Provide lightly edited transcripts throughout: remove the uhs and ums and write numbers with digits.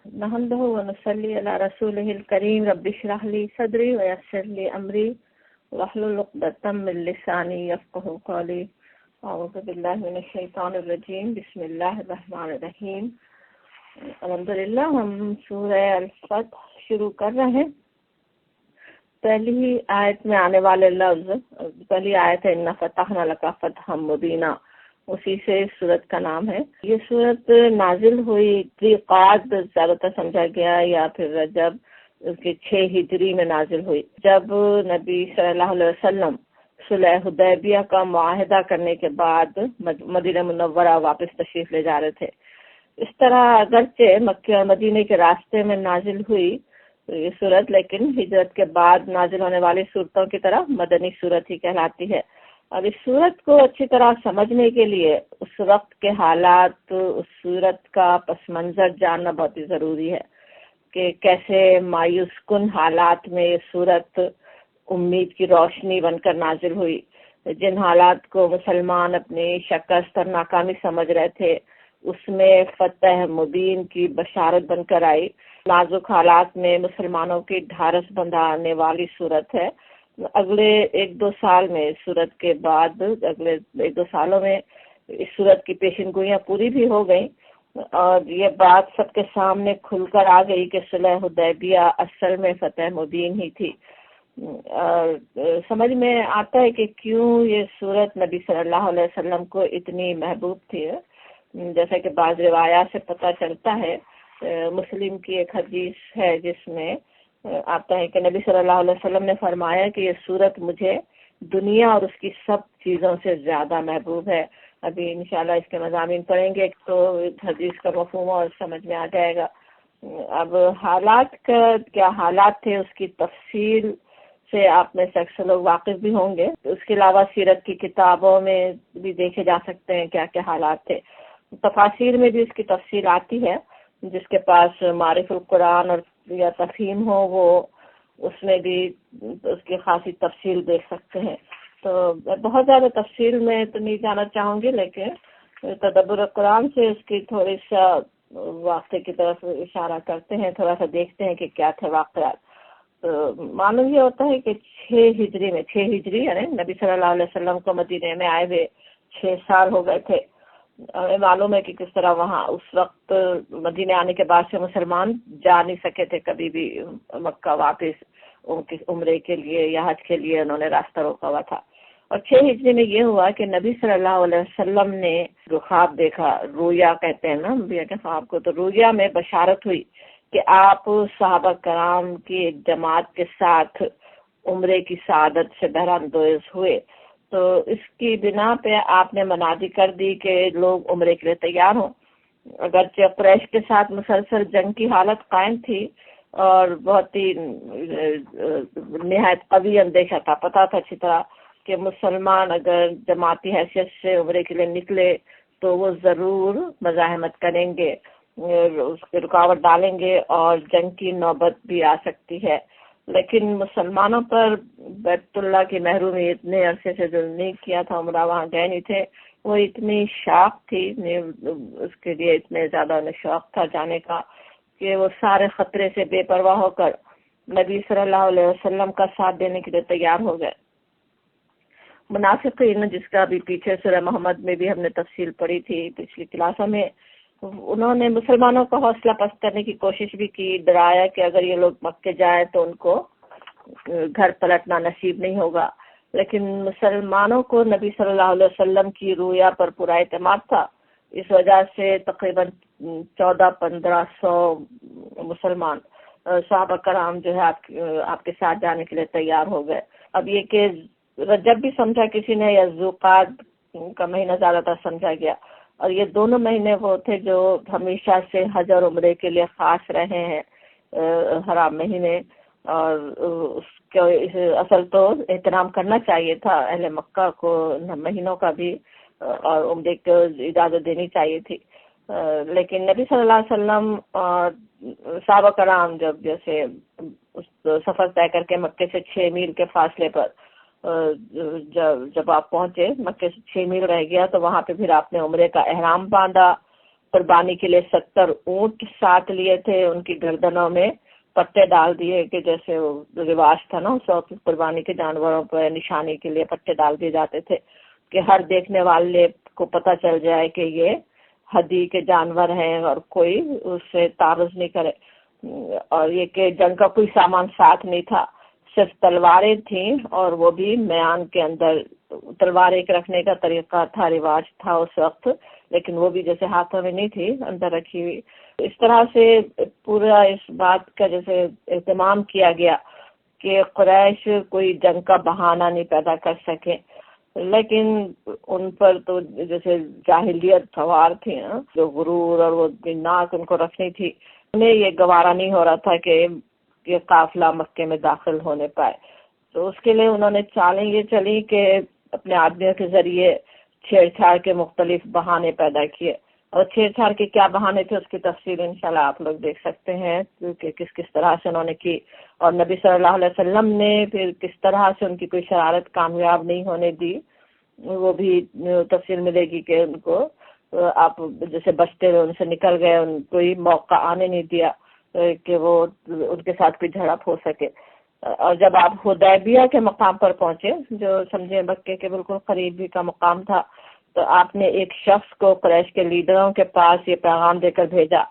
نحمده ونصلي على رسوله الكريم رب اشرح لي صدري ويسر لي أمري واحلل عقدة من لساني يفقهوا قولي أعوذ بالله من الشیطان الرجیم بسم اللہ الرحمن الرحیم۔ الحمدللہ ہم سورہ الفتح شروع کر رہے ہیں۔ پہلی آیت میں آنے والے لفظ، پہلی آیت ہے اِنَّا فَتَحْنَا لَكَ فَتْحًا مُبِينًا، اسی سے اس سورت کا نام ہے۔ یہ سورت نازل ہوئی ذوالقعدہ زیادہ تر سمجھا گیا یا پھر رجب اس کے 6 ہجری میں نازل ہوئی، جب نبی صلی اللہ علیہ وسلم صلح حدیبیہ کا معاہدہ کرنے کے بعد مدینہ منورہ واپس تشریف لے جا رہے تھے۔ اس طرح اگرچہ مکہ اور مدینے کے راستے میں نازل ہوئی یہ صورت، لیکن ہجرت کے بعد نازل ہونے والی صورتوں کی طرح مدنی صورت ہی کہلاتی ہے۔ اور اس صورت کو اچھی طرح سمجھنے کے لیے اس وقت کے حالات، اس صورت کا پس منظر جاننا بہت ہی ضروری ہے کہ کیسے مایوس کن حالات میں یہ صورت امید کی روشنی بن کر نازل ہوئی۔ جن حالات کو مسلمان اپنی شکست اور ناکامی سمجھ رہے تھے، اس میں فتح مبین کی بشارت بن کر آئی۔ نازک حالات میں مسلمانوں کی ڈھارس بندھانے والی صورت ہے۔ اگلے 1-2 سال میں صورت کے بعد، اگلے 1-2 سالوں میں اس صورت کی پیشن گوئیاں پوری بھی ہو گئیں، اور یہ بات سب کے سامنے کھل کر آ گئی کہ صلح حدیبیہ اصل میں فتح مبین ہی تھی۔ سمجھ میں آتا ہے کہ کیوں یہ صورت نبی صلی اللہ علیہ وسلم کو اتنی محبوب تھی۔ جیسا کہ بعض روایات سے پتہ چلتا ہے، مسلم کی ایک حدیث ہے جس میں آتا ہے کہ نبی صلی اللہ علیہ وسلم نے فرمایا کہ یہ صورت مجھے دنیا اور اس کی سب چیزوں سے زیادہ محبوب ہے۔ ابھی انشاءاللہ اس کے مضامین پڑھیں گے تو حدیث کا مفہوم اور سمجھ میں آ جائے گا۔ اب حالات کا کیا حالات تھے اس کی تفصیل سے آپ میں سے اکثر لوگ واقف بھی ہوں گے۔ اس کے علاوہ سیرت کی کتابوں میں بھی دیکھے جا سکتے ہیں کیا کیا حالات تھے۔ تفاسیر میں بھی اس کی تفصیل آتی ہے، جس کے پاس معرف القرآن اور یا تفہیم ہو وہ اس میں بھی اس کی خاصی تفصیل دیکھ سکتے ہیں۔ تو بہت زیادہ تفصیل میں تو نہیں جانا چاہوں گی، لیکن تدبر قرآن سے اس کی تھوڑی سا واقعے کی طرف اشارہ کرتے ہیں، تھوڑا سا دیکھتے ہیں کہ کیا تھے واقعات۔ تو معلوم یہ ہوتا ہے کہ 6 ہجری یعنی نبی صلی اللہ علیہ وسلم کو مدینے میں آئے ہوئے 6 سال ہو گئے تھے۔ ہمیں معلوم ہے کہ کس طرح وہاں اس وقت مدینے آنے کے بعد سے مسلمان جا نہیں سکے تھے کبھی بھی مکہ واپس عمرے کے لیے یا حج کے لیے، انہوں نے راستہ روکا ہوا تھا۔ اور 6 ہجری میں یہ ہوا کہ نبی صلی اللہ علیہ وسلم نے جو خواب دیکھا، رویا کہتے ہیں نا انبیاء کے خواب کو، تو رویا میں بشارت ہوئی کہ آپ صحابہ کرام کی ایک جماعت کے ساتھ عمرے کی سعادت سے بہراندوز ہوئے۔ تو اس کی بنا پہ آپ نے منادی کر دی کہ لوگ عمرے کے لیے تیار ہوں۔ اگرچہ قریش کے ساتھ مسلسل جنگ کی حالت قائم تھی اور بہت ہی نہایت قوی اندیشہ تھا، پتہ تھا اچھی طرح کہ مسلمان اگر جماعتی حیثیت سے عمرے کے لیے نکلے تو وہ ضرور مزاحمت کریں گے، اس کی رکاوٹ ڈالیں گے اور جنگ کی نوبت بھی آ سکتی ہے۔ لیکن مسلمانوں پر بیت اللہ کی محرومی اتنے عرصے سے جو نہیں کیا تھا، عمرہ وہاں گئے نہیں تھے، وہ اتنی شوق تھی، اس کے لیے اتنے زیادہ انہیں شوق تھا جانے کا کہ وہ سارے خطرے سے بے پرواہ ہو کر نبی صلی اللہ علیہ وسلم کا ساتھ دینے کے لیے تیار ہو گئے۔ منافقین، جس کا بھی پیچھے سورہ محمد میں بھی ہم نے تفصیل پڑھی تھی پچھلی کلاسوں میں، انہوں نے مسلمانوں کا حوصلہ پست کرنے کی کوشش بھی کی، ڈرایا کہ اگر یہ لوگ مکے جائیں تو ان کو گھر پلٹنا نصیب نہیں ہوگا۔ لیکن مسلمانوں کو نبی صلی اللہ علیہ وسلم کی رویا پر پورا اعتماد تھا، اس وجہ سے تقریباً 1400-1500 مسلمان صحابہ کرام جو ہے آپ کے ساتھ جانے کے لیے تیار ہو گئے۔ اب یہ کہ رجب بھی سمجھا کسی نے یا ذوالقعدہ کا مہینہ زیادہ تر سمجھا گیا، اور یہ دونوں مہینے وہ تھے جو ہمیشہ سے حج اور عمرے کے لیے خاص رہے ہیں، حرام مہینے، اور اس کے اصل تو احترام کرنا چاہیے تھا اہل مکہ کو مہینوں کا بھی، اور عمرے کو اجازت دینی چاہیے تھی۔ لیکن نبی صلی اللہ علیہ وسلم اور صحابہ کرام جیسے سفر طے کر کے مکے سے 6 میل کے فاصلے پر جب آپ پہنچے، مکے سے 6 میل رہ گیا، تو وہاں پہ پھر آپ نے عمرے کا احرام باندھا قربانی کے لیے 70 اونٹ ساتھ لیے تھے، ان کی گردنوں میں پٹے ڈال دیے کہ جیسے وہ رواج تھا نا اس وقت قربانی کے جانوروں پر نشانی کے لیے پٹے ڈال دیے جاتے تھے کہ ہر دیکھنے والے کو پتہ چل جائے کہ یہ ہدی کے جانور ہیں اور کوئی اس سے تعرض نہیں کرے۔ اور یہ کہ جنگ کا کوئی سامان ساتھ نہیں تھا، صرف تلواریں تھیں، اور وہ بھی میان کے اندر تلوار ایک رکھنے کا طریقہ تھا، رواج تھا اس وقت، لیکن وہ بھی جیسے ہاتھوں میں نہیں تھی، اندر رکھی ہوئی۔ اس طرح سے پورا اس بات کا جیسے اہتمام کیا گیا کہ قریش کوئی جنگ کا بہانہ نہیں پیدا کر سکے، لیکن ان پر تو جیسے جاہلیت سوار تھی نا، جو غرور اور وہ ناک ان کو رکھنی تھی، انہیں یہ گوارا نہیں ہو رہا تھا کہ یہ قافلہ مکے میں داخل ہونے پائے۔ تو اس کے لیے انہوں نے چالیں یہ چلی کہ اپنے آدمیوں کے ذریعے چھیڑ چھاڑ کے مختلف بہانے پیدا کیے، اور چھیڑ چھاڑ کے کیا بہانے تھے اس کی تفصیل انشاءاللہ آپ لوگ دیکھ سکتے ہیں کہ کس طرح سے انہوں نے کی، اور نبی صلی اللہ علیہ وسلم نے پھر کس طرح سے ان کی کوئی شرارت کامیاب نہیں ہونے دی، وہ بھی تفصیل ملے گی کہ ان کو آپ جیسے بچتے ہوئے ان سے نکل گئے، ان کوئی موقع آنے نہیں دیا کہ وہ ان کے ساتھ کوئی جھڑپ ہو سکے۔ اور جب آپ حدیبیہ کے مقام پر پہنچے، جو سمجھے مکے کے بالکل قریب بھی کا مقام تھا، تو آپ نے ایک شخص کو قریش کے لیڈروں کے پاس یہ پیغام دے کر بھیجا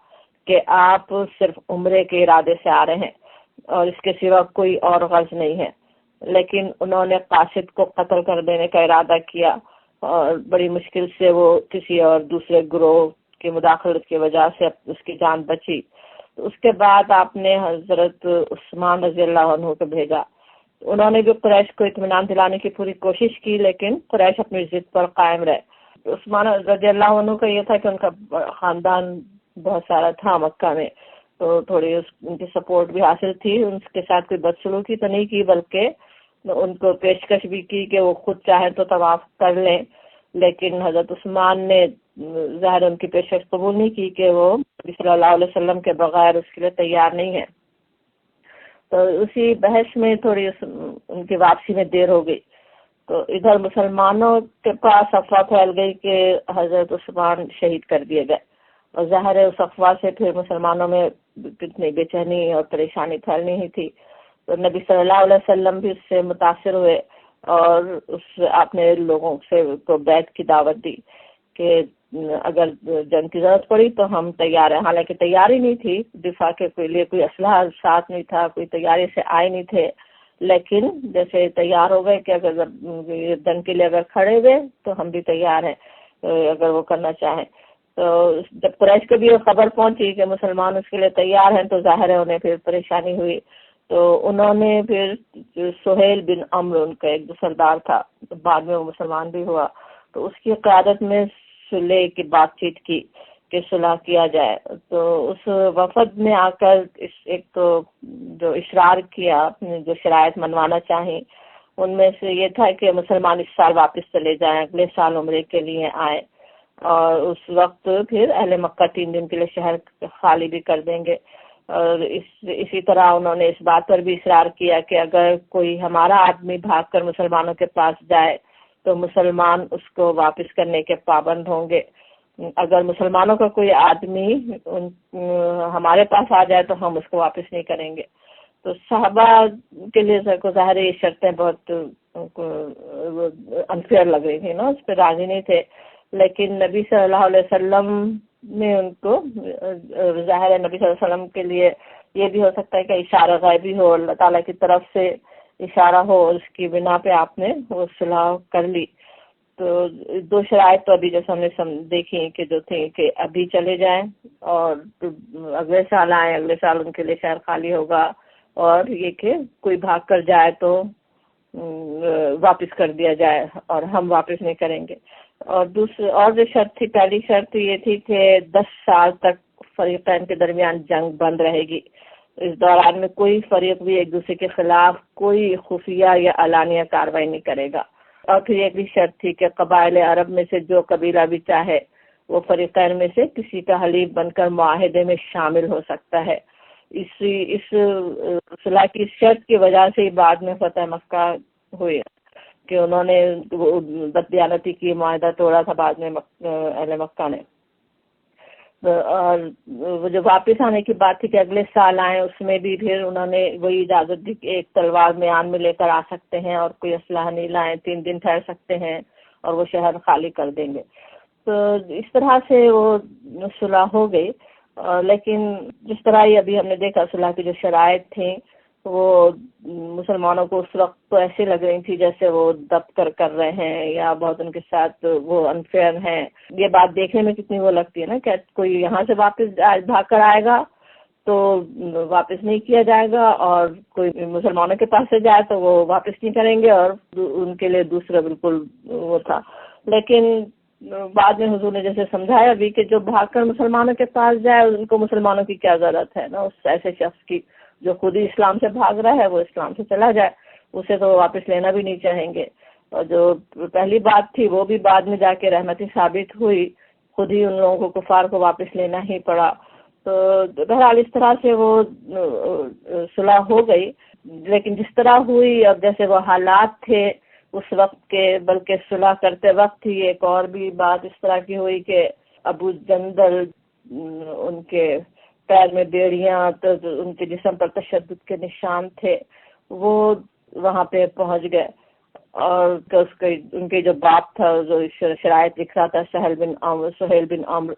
کہ آپ صرف عمرے کے ارادے سے آ رہے ہیں اور اس کے سوا کوئی اور غرض نہیں ہے، لیکن انہوں نے قاصد کو قتل کر دینے کا ارادہ کیا، اور بڑی مشکل سے وہ کسی اور دوسرے گروہ کی مداخلت کی وجہ سے اس کی جان بچی۔ تو اس کے بعد آپ نے حضرت عثمان رضی اللہ عنہ کو بھیجا، انہوں نے بھی قریش کو اطمینان دلانے کی پوری کوشش کی، لیکن قریش اپنی ضد پر قائم رہے۔ عثمان رضی اللہ عنہ کا یہ تھا کہ ان کا خاندان بہت سارا تھا مکہ میں، تو تھوڑی ان کی سپورٹ بھی حاصل تھی، ان کے ساتھ کوئی بدسلوکی تو نہیں کی، بلکہ ان کو پیشکش بھی کی کہ وہ خود چاہیں تو طواف کر لیں، لیکن حضرت عثمان نے ظاہر ان کی پیشکش قبول نہیں کی کہ وہ نبی صلی اللہ علیہ وسلم کے بغیر اس کے لیے تیار نہیں ہے۔ تو اسی بحث میں تھوڑی ان کی واپسی میں دیر ہو گئی، تو ادھر مسلمانوں کے پاس افواہ پھیل گئی کہ حضرت عثمان شہید کر دیے گئے، اور ظاہر ہے اس افواہ سے پھر مسلمانوں میں کتنی بے چینی اور پریشانی پھیلنی ہی تھی۔ تو نبی صلی اللہ علیہ وسلم بھی اس سے متاثر ہوئے، اور آپ نے لوگوں سے کو بیعت کی دعوت دی کہ اگر جنگ کی ضرورت پڑی تو ہم تیار ہیں۔ حالانکہ تیاری نہیں تھی دفاع کے لیے، کوئی اسلحہ ساتھ نہیں تھا، کوئی تیاری سے آئے نہیں تھے، لیکن جیسے تیار ہو گئے کہ اگر جنگ کے لیے اگر کھڑے ہوئے تو ہم بھی تیار ہیں اگر وہ کرنا چاہیں۔ تو جب قریش کو بھی یہ خبر پہنچی کہ مسلمان اس کے لیے تیار ہیں، تو ظاہر ہے انہیں پھر پریشانی ہوئی، تو انہوں نے پھر سہیل بن عمرو ان کا ایک جو سردار تھا، بعد میں وہ مسلمان بھی ہوا، تو اس کی قیادت میں صلح کی بات چیت کی کہ صلح کیا جائے۔ تو اس وفد میں آ کر ایک تو جو اشرار کیا، جو شرائط منوانا چاہیں، ان میں سے یہ تھا کہ مسلمان اس سال واپس چلے جائیں، اگلے سال عمرے کے لیے آئیں، اور اس وقت پھر اہل مکہ 3 دن کے لیے شہر خالی بھی کر دیں گے۔ اور اسی طرح انہوں نے اس بات پر بھی اصرار کیا کہ اگر کوئی ہمارا آدمی بھاگ کر مسلمانوں کے پاس جائے تو مسلمان اس کو واپس کرنے کے پابند ہوں گے، اگر مسلمانوں کا کوئی آدمی ہمارے پاس آ جائے تو ہم اس کو واپس نہیں کریں گے۔ تو صحابہ کے لیے ظاہر یہ شرطیں بہت انفیئر لگ رہی تھی نا، اس پہ راضی نہیں تھے، لیکن نبی صلی اللہ علیہ وسلم نے ان کو ظاہر ہے نبی صلی اللہ علیہ وسلم کے لیے یہ بھی ہو سکتا ہے کہ اشارہ غیبی ہو، اللہ تعالیٰ کی طرف سے اشارہ ہو، اس کی بنا پہ آپ نے وہ صلح کر لی۔ تو 2 شرائط تو ابھی جیسے ہم نے دیکھی کہ جو تھے کہ ابھی چلے جائیں اور اگلے سال آئیں، اگلے سال ان کے لیے شہر خالی ہوگا، اور یہ کہ کوئی بھاگ کر جائے تو واپس کر دیا جائے اور ہم واپس نہیں کریں گے۔ اور جو شرط تھی، پہلی شرط یہ تھی کہ 10 سال تک فریقین کے درمیان جنگ بند رہے گی، اس دوران میں کوئی فریق بھی ایک دوسرے کے خلاف کوئی خفیہ یا علانیہ کارروائی نہیں کرے گا۔ اور پھر ایک بھی شرط تھی کہ قبائل عرب میں سے جو قبیلہ بھی چاہے وہ فریقین میں سے کسی کا حلیف بن کر معاہدے میں شامل ہو سکتا ہے۔ اس صلح کی شرط کی وجہ سے ہی بعد میں فتح مکہ ہوئی کہ انہوں نے بددیانتی کی، معاہدہ توڑا تھا بعد میں اہل مکہ نے۔ اور وہ جو واپس آنے کی بات تھی کہ اگلے سال آئیں، اس میں بھی پھر انہوں نے وہی اجازت دی کہ ایک تلوار میان میں لے کر آ سکتے ہیں اور کوئی اسلحہ نہیں لائیں، 3 دن ٹھہر سکتے ہیں اور وہ شہر خالی کر دیں گے. تو اس طرح سے وہ صلح ہو گئی. لیکن جس طرح ہی ابھی ہم نے دیکھا صلح کی جو شرائط تھیں وہ مسلمانوں کو اس وقت تو ایسے لگ رہی تھی جیسے وہ دب کر رہے ہیں یا بہت ان کے ساتھ وہ انفیئر ہیں. یہ بات دیکھنے میں کتنی وہ لگتی ہے نا کہ کوئی یہاں سے واپس بھاگ کر آئے گا تو واپس نہیں کیا جائے گا، اور کوئی مسلمانوں کے پاس سے جائے تو وہ واپس نہیں کریں گے، اور ان کے لیے دوسرا بالکل وہ تھا. لیکن بعد میں حضور نے جیسے سمجھایا بھی کہ جو بھاگ کر مسلمانوں کے پاس جائے ان کو مسلمانوں کی کیا ضرورت ہے نا، اس ایسے شخص کی جو خود ہی اسلام سے بھاگ رہا ہے وہ اسلام سے چلا جائے، اسے تو واپس لینا بھی نہیں چاہیں گے. اور جو پہلی بات تھی وہ بھی بعد میں جا کے رحمتی ثابت ہوئی، خود ہی ان لوگوں کو کفار کو واپس لینا ہی پڑا. تو بہرحال اس طرح سے وہ صلح ہو گئی. لیکن جس طرح ہوئی اب جیسے وہ حالات تھے اس وقت کے، بلکہ صلح کرتے وقت ہی ایک اور بھی بات اس طرح کی ہوئی کہ ابو جندل ان کے پیر میں بیڑیاں، تو ان کے جسم پر تشدد کے نشان تھے، وہ وہاں پہ پہنچ گئے. اور ان کے جو باپ تھا جو شرائط لکھ رہا تھا سہیل بن عمر،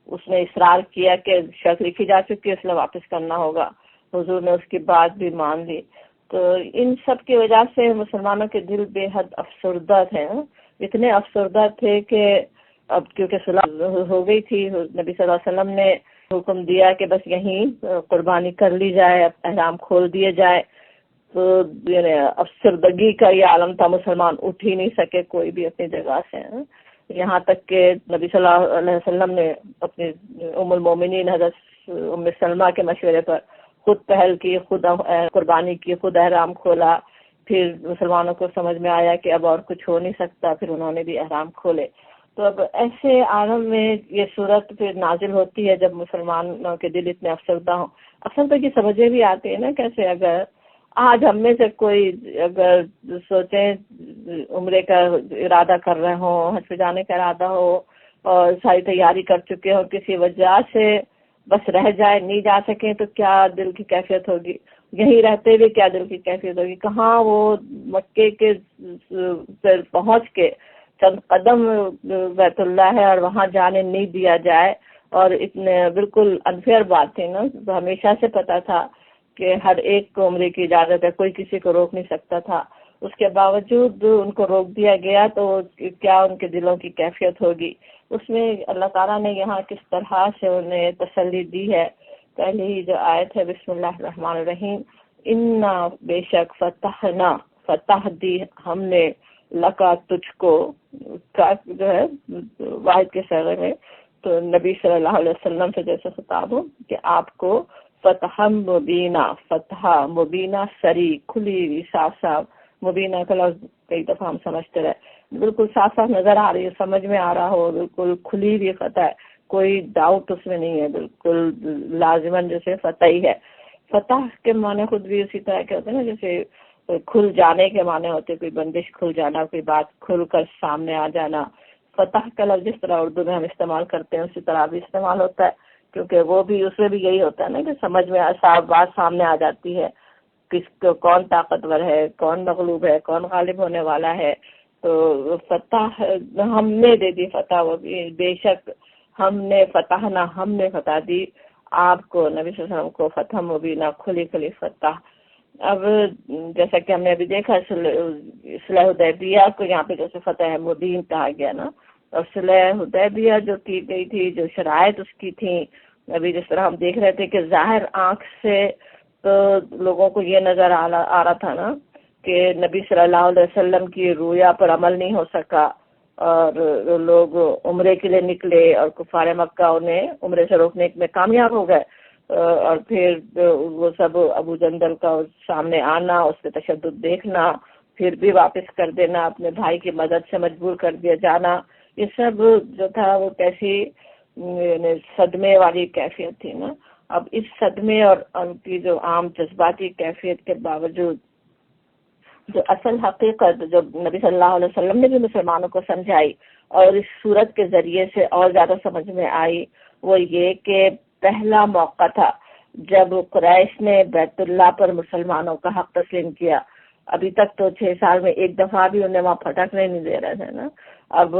اس نے اصرار کیا کہ شرط لکھی جا چکی ہے اس لیے واپس کرنا ہوگا. حضور نے اس کی بات بھی مان لی. تو ان سب کی وجہ سے مسلمانوں کے دل بے حد افسردہ تھے، اتنے افسردہ تھے کہ اب کیونکہ صلح ہو گئی تھی، نبی صلی اللہ علیہ وسلم نے حکم دیا کہ بس یہیں قربانی کر لی جائے، احرام کھول دیے جائے. تو افسردگی کا یہ عالم تھا، مسلمان اٹھ ہی نہیں سکے کوئی بھی اپنی جگہ سے. یہاں تک کہ نبی صلی اللہ علیہ وسلم نے اپنی ام المومنین حضرت ام سلمہ کے مشورے پر خود پہل کی، خود قربانی کی، خود احرام کھولا. پھر مسلمانوں کو سمجھ میں آیا کہ اب اور کچھ ہو نہیں سکتا، پھر انہوں نے بھی احرام کھولے. تو اب ایسے عالم میں یہ صورت پھر نازل ہوتی ہے جب مسلمانوں کے دل اتنے افسردہ ہوں. اصل تو یہ سمجھے بھی آتے ہیں نا کیسے، اگر آج ہم میں سے کوئی اگر سوچیں عمرے کا ارادہ کر رہے ہوں، حج پہ جانے کا ارادہ ہو اور ساری تیاری کر چکے ہوں، کسی وجہ سے بس رہ جائے، نہیں جا سکیں، تو کیا دل کی کیفیت ہوگی. یہیں رہتے ہوئے کیا دل کی کیفیت ہوگی. کہاں وہ مکے کے پر پہنچ کے چند قدم بیت اللہ ہے اور وہاں جانے نہیں دیا جائے. اور اتنے بالکل انفیئر بات تھی نا، ہمیشہ سے پتا تھا کہ ہر ایک کو عمرے کی اجازت ہے، کوئی کسی کو روک نہیں سکتا تھا. اس کے باوجود ان کو روک دیا گیا تو کیا ان کے دلوں کی کیفیت ہوگی. اس میں اللہ تعالیٰ نے یہاں کس طرح سے انہیں تسلی دی ہے. پہلے ہی جو آیت ہے بسم اللہ الرحمن الرحیم، انا بے شک فتحنا، فتح دی ہم نے، لکا تجھ کو، جو ہے واحد کے صیغے میں، تو نبی صلی اللہ علیہ وسلم سے جیسے خطاب ہو کہ آپ کو فتح مبینہ، فتح مبینہ سری، کھلی ہوئی، صاف صاف. مبینہ کا لفظ کئی دفعہ ہم سمجھتے رہے، بالکل صاف صاف نظر آ رہی ہے، سمجھ میں آ رہا ہو، بالکل کھلی ہوئی فتح ہے، کوئی ڈاؤٹ اس میں نہیں ہے، بالکل لازماً جیسے فتح ہی ہے. فتح کے معنی خود بھی اسی طرح کے ہوتے ہیں نا، جیسے کھل جانے کے معنی ہوتے، کوئی بندش کھل جانا، کوئی بات کھل کر سامنے آ جانا. فتح کا لفظ جس طرح اردو میں ہم استعمال کرتے ہیں اسی طرح بھی استعمال ہوتا ہے، کیونکہ وہ بھی اس میں بھی یہی ہوتا ہے نا کہ سمجھ میں صاف بات سامنے آ جاتی ہے، کس کو کون طاقتور ہے، کون مغلوب ہے، کون غالب ہونے والا ہے. تو فتح ہم نے دے دی، فتح وہ بھی بے شک ہم نے فتح نہ، ہم نے فتح دی آپ کو، نبی صلی اللہ علیہ وسلم کو، فتح مبینہ، کھلی کھلی فتح. اب جیسا کہ ہم نے ابھی دیکھا صلح حدیبیہ کو یہاں پہ جیسے فتح مبین کہا گیا نا، اور صلح حدیبیہ جو کی گئی تھی، جو شرائط اس کی تھیں، ابھی جس طرح ہم دیکھ رہے تھے کہ ظاہر آنکھ سے تو لوگوں کو یہ نظر آ رہا تھا نا کہ نبی صلی اللہ علیہ وسلم کی رویا پر عمل نہیں ہو سکا، اور لوگ عمرے کے لیے نکلے اور کفار مکہ انہیں عمرے سے روکنے میں کامیاب ہو گئے. اور پھر وہ سب ابو جندل کا سامنے آنا، اس پہ تشدد دیکھنا، پھر بھی واپس کر دینا، اپنے بھائی کی مدد سے مجبور کر دیا جانا، یہ سب جو تھا وہ کیسی صدمے والی کیفیت تھی نا. اب اس صدمے اور ان کی جو عام جذباتی کیفیت کے باوجود جو اصل حقیقت جو نبی صلی اللہ علیہ وسلم نے بھی مسلمانوں کو سمجھائی اور اس صورت کے ذریعے سے اور زیادہ سمجھ میں آئی، وہ یہ کہ پہلا موقع تھا جب قریش نے بیت اللہ پر مسلمانوں کا حق تسلیم کیا۔ ابھی تک تو 6 سال میں ایک دفعہ بھی انہیں وہاں پھٹکنے نہیں دے رہے تھے نا، اب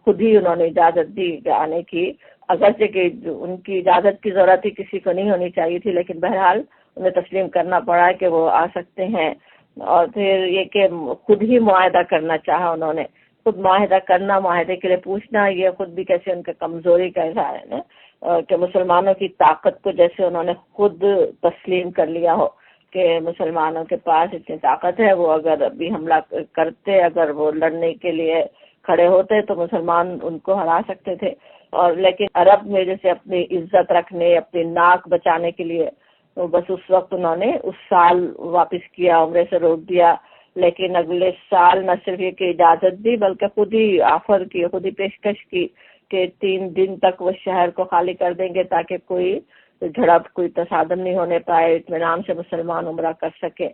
خود ہی انہوں نے اجازت دی آنے کی، اگرچہ کہ ان کی اجازت کی ضرورت ہی کسی کو نہیں ہونی چاہیے تھی، لیکن بہرحال انہیں تسلیم کرنا پڑا کہ وہ آ سکتے ہیں۔ اور پھر یہ کہ خود ہی معاہدہ کرنا چاہا انہوں نے، خود معاہدہ کرنا، معاہدے کے لیے پوچھنا، یہ خود بھی کیسے ان کے کمزوری کا اظہار ہے نا، کہ مسلمانوں کی طاقت کو جیسے انہوں نے خود تسلیم کر لیا ہو کہ مسلمانوں کے پاس اتنی طاقت ہے، وہ اگر ابھی حملہ کرتے، اگر وہ لڑنے کے لیے کھڑے ہوتے تو مسلمان ان کو ہرا سکتے تھے۔ اور لیکن عرب میں جیسے اپنی عزت رکھنے، اپنی ناک بچانے کے لیے تو بس اس وقت انہوں نے اس سال واپس کیا، عمرے سے روک دیا، لیکن اگلے سال نہ صرف یہ کہ اجازت دی بلکہ خود ہی آفر کی، خود ہی پیشکش کی کہ 3 دن تک وہ شہر کو خالی کر دیں گے تاکہ کوئی جھڑپ، کوئی تصادم نہیں ہونے پائے، اطمینان سے مسلمان عمرہ کر سکے۔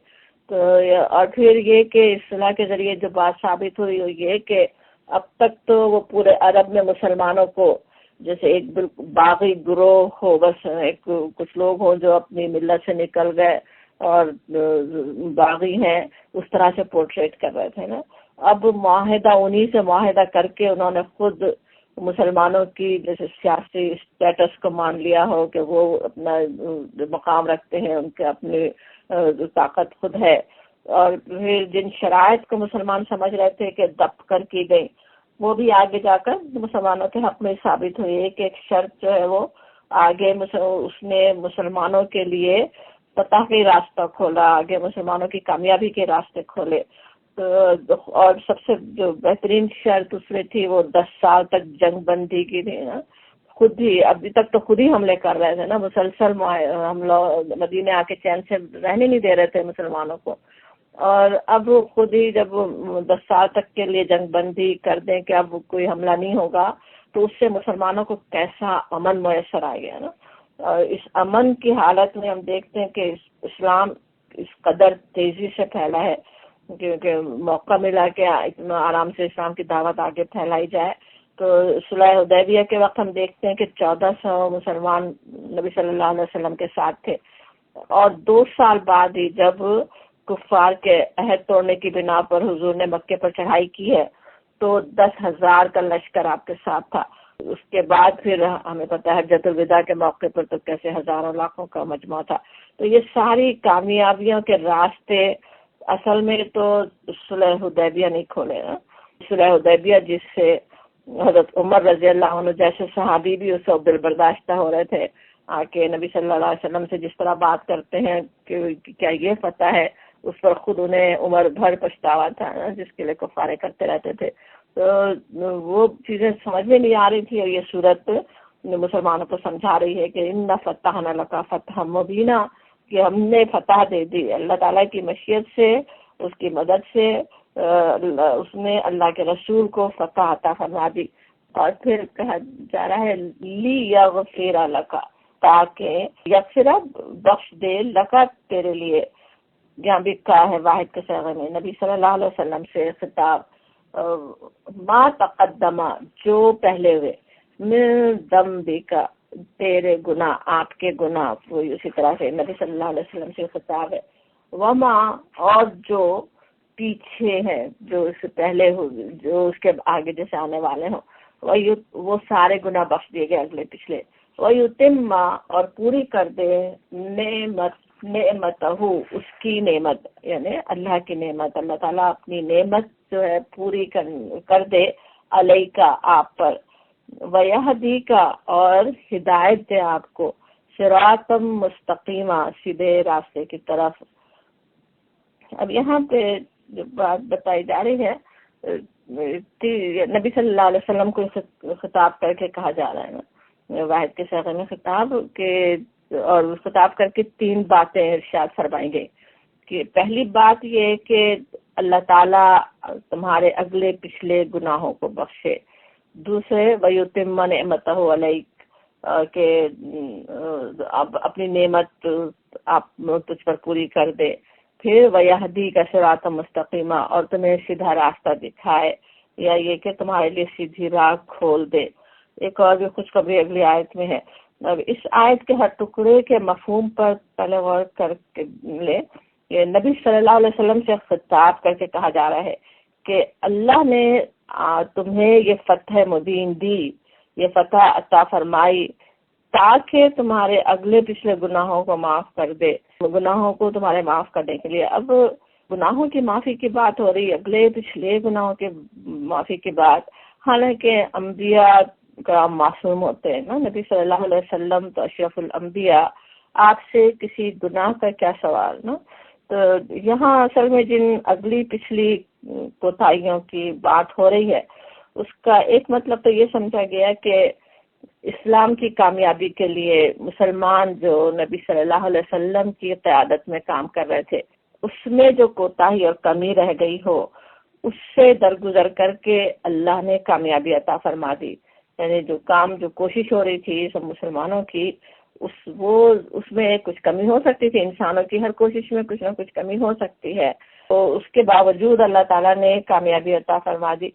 تو اور پھر یہ کہ اصلاح کے ذریعے جو بات ثابت ہوئی وہ یہ کہ اب تک تو وہ پورے عرب میں مسلمانوں کو جیسے ایک باغی گروہ ہو، بس ایک کچھ لوگ ہوں جو اپنی ملت سے نکل گئے اور باغی ہیں، اس طرح سے پورٹریٹ کر رہے تھے نا۔ اب معاہدہ انہی سے معاہدہ کر کے انہوں نے خود مسلمانوں کی جیسے سیاسی اسٹیٹس کو مان لیا ہو کہ وہ اپنا مقام رکھتے ہیں، ان کے اپنی طاقت خود ہے۔ اور پھر جن شرائط کو مسلمان سمجھ رہے تھے کہ دب کر کی گئی، وہ بھی آگے جا کر مسلمانوں کے حق میں ثابت ہوئی ہے کہ ایک شرط جو ہے وہ آگے اس نے مسلمانوں کے لیے فتح کا راستہ کھولا، آگے مسلمانوں کی کامیابی کے راستے کھولے۔ اور سب سے جو بہترین شرط اس میں تھی وہ 10 سال تک جنگ بندی کی تھی نا۔ خود ہی ابھی تک تو خود ہی حملے کر رہے تھے نا، مسلسل حملہ، مدینے آ کے چین سے رہنے نہیں دے رہے تھے مسلمانوں کو، اور اب خود ہی جب 10 سال تک کے لیے جنگ بندی کر دیں کہ اب کوئی حملہ نہیں ہوگا تو اس سے مسلمانوں کو کیسا امن میسر آ گیا نا۔ اور اس امن کی حالت میں ہم دیکھتے ہیں کہ اسلام اس قدر تیزی سے پھیلا ہے کیونکہ موقع ملا کہ اتنا آرام سے اسلام کی دعوت آگے پھیلائی جائے۔ تو صلح حدیبیہ کے وقت ہم دیکھتے ہیں کہ 1400 مسلمان نبی صلی اللہ علیہ وسلم کے ساتھ تھے، اور 2 سال بعد ہی جب کفار کے عہد توڑنے کی بنا پر حضور نے مکے پر چڑھائی کی ہے تو 10,000 کا لشکر آپ کے ساتھ تھا۔ اس کے بعد پھر ہمیں پتہ ہے حجۃ الوداع کے موقع پر تو کیسے ہزاروں لاکھوں کا مجمع تھا۔ تو یہ ساری کامیابیوں کے راستے اصل میں تو صلح حدیبیہ نہیں کھولے نا۔ صلح حدیبیہ جس سے حضرت عمر رضی اللہ عنہ جیسے صحابی بھی اس وقت دل برداشتہ ہو رہے تھے، آ کے نبی صلی اللہ علیہ وسلم سے جس طرح بات کرتے ہیں کہ کیا یہ فتح ہے، اس پر خود انہیں عمر بھر پچھتاوا تھا جس کے لیے کفارے کرتے رہتے تھے۔ تو وہ چیزیں سمجھ میں نہیں آ رہی تھی، اور یہ صورت مسلمانوں کو سمجھا رہی ہے کہ ان فتحنا لک فتحا مبینا، کہ ہم نے فتح دے دی اللہ تعالیٰ کی مشیت سے، اس کی مدد سے اس نے اللہ کے رسول کو فتح عطا فرما دی۔ اور پھر کہا جا رہا ہے لی یغفر لک، تاکہ یغفر بخش دے لکا تیرے لیے، جہاں بھی کہا ہے واحد کے صیغے میں نبی صلی اللہ علیہ وسلم سے خطاب، ما تقدمہ جو پہلے ہوئے، من ذنبک تیرے گناہ، آپ کے گناہ، وہی اسی طرح سے نبی صلی اللہ علیہ وسلم سے خطاب ہے، وما اور جو پیچھے ہے، جو اس سے پہلے ہو، جو اس کے آگے جیسے آنے والے ہوں، وہ سارے گناہ بخش دیے گئے اگلے پچھلے، وَيُتِمَّ اور پوری کر دے نعمتہ، اس کی نعمت، یعنی اللہ کی نعمت، اللہ تعالیٰ اپنی نعمت جو ہے پوری کر دے علیکا آپ پر، وَيَهْدِيكَ اور ہدایت دے آپ کو، صراطا مستقیمہ سیدھے راستے کی طرف۔ اب یہاں پہ جو بات بتائی جا رہی ہے نبی صلی اللہ علیہ وسلم کو خطاب کر کے کہا جا رہا ہے نا، واحد کے صیغے میں خطاب کے، اور خطاب کر کے 3 باتیں ارشاد فرمائی گئی کہ پہلی بات یہ کہ اللہ تعالیٰ تمہارے اگلے پچھلے گناہوں کو بخشے، دوسرے وَيُتِمَّ نِعْمَتَهُ عَلَيْكَ کہ اپنی نعمت آپ تجھ پر پوری کر دے، پھر ویہدی کا صراط مستقیمہ، اور تمہیں سیدھا راستہ دکھائے، یا یہ کہ تمہارے لیے سیدھی راہ کھول دے۔ ایک اور بھی خوشخبری اگلی آیت میں ہے۔ اب اس آیت کے ہر ٹکڑے کے مفہوم پر پہلے غور کر کے لے۔ یہ نبی صلی اللہ علیہ وسلم سے خطاب کر کے کہا جا رہا ہے کہ اللہ نے تمہیں یہ فتح مبین دی، یہ فتح عطا فرمائی تاکہ تمہارے اگلے پچھلے گناہوں کو معاف کر دے، گناہوں کو تمہارے معاف کرنے کے لیے۔ اب گناہوں کی معافی کی بات ہو رہی ہے، اگلے پچھلے گناہوں کی معافی کی بات، حالانکہ انبیاء کرام معصوم ہوتے ہیں نا، نبی صلی اللہ علیہ وسلم تو اشرف الانبیاء، آپ سے کسی گناہ کا کیا سوال نا۔ تو یہاں اصل میں جن اگلی پچھلی کوتاہیوں کی بات ہو رہی ہے، اس کا ایک مطلب تو یہ سمجھا گیا کہ اسلام کی کامیابی کے لیے مسلمان جو نبی صلی اللہ علیہ وسلم کی قیادت میں کام کر رہے تھے، اس میں جو کوتاہی اور کمی رہ گئی ہو، اس سے درگزر کر کے اللہ نے کامیابی عطا فرما دی۔ یعنی جو کوشش ہو رہی تھی سب مسلمانوں کی، اس میں کچھ کمی ہو سکتی تھی، انسانوں کی ہر کوشش میں کچھ نہ کچھ کمی ہو سکتی ہے، تو اس کے باوجود اللہ تعالیٰ نے کامیابی عطا فرما دی۔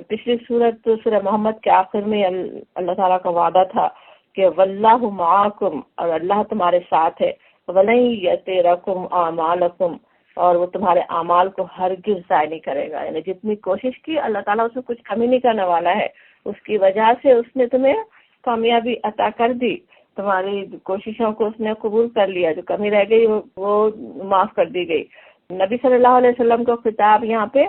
پچھلی سورہ محمد کے آخر میں اللہ تعالیٰ کا وعدہ تھا کہ واللہ معاکم، اور اللہ تمہارے ساتھ ہے، وَلَن يَتِرَكُمْ أَعْمَالَكُمْ، اور وہ تمہارے اعمال کو ہرگز ضائع نہیں کرے گا۔ یعنی جتنی کوشش کی اللہ تعالیٰ اس میں کچھ کمی نہیں کرنے والا ہے، اس کی وجہ سے اس نے تمہیں کامیابی عطا کر دی، تمہاری کوششوں کو اس نے قبول کر لیا، جو کمی رہ گئی وہ معاف کر دی گئی۔ نبی صلی اللہ علیہ وسلم کو خطاب یہاں پہ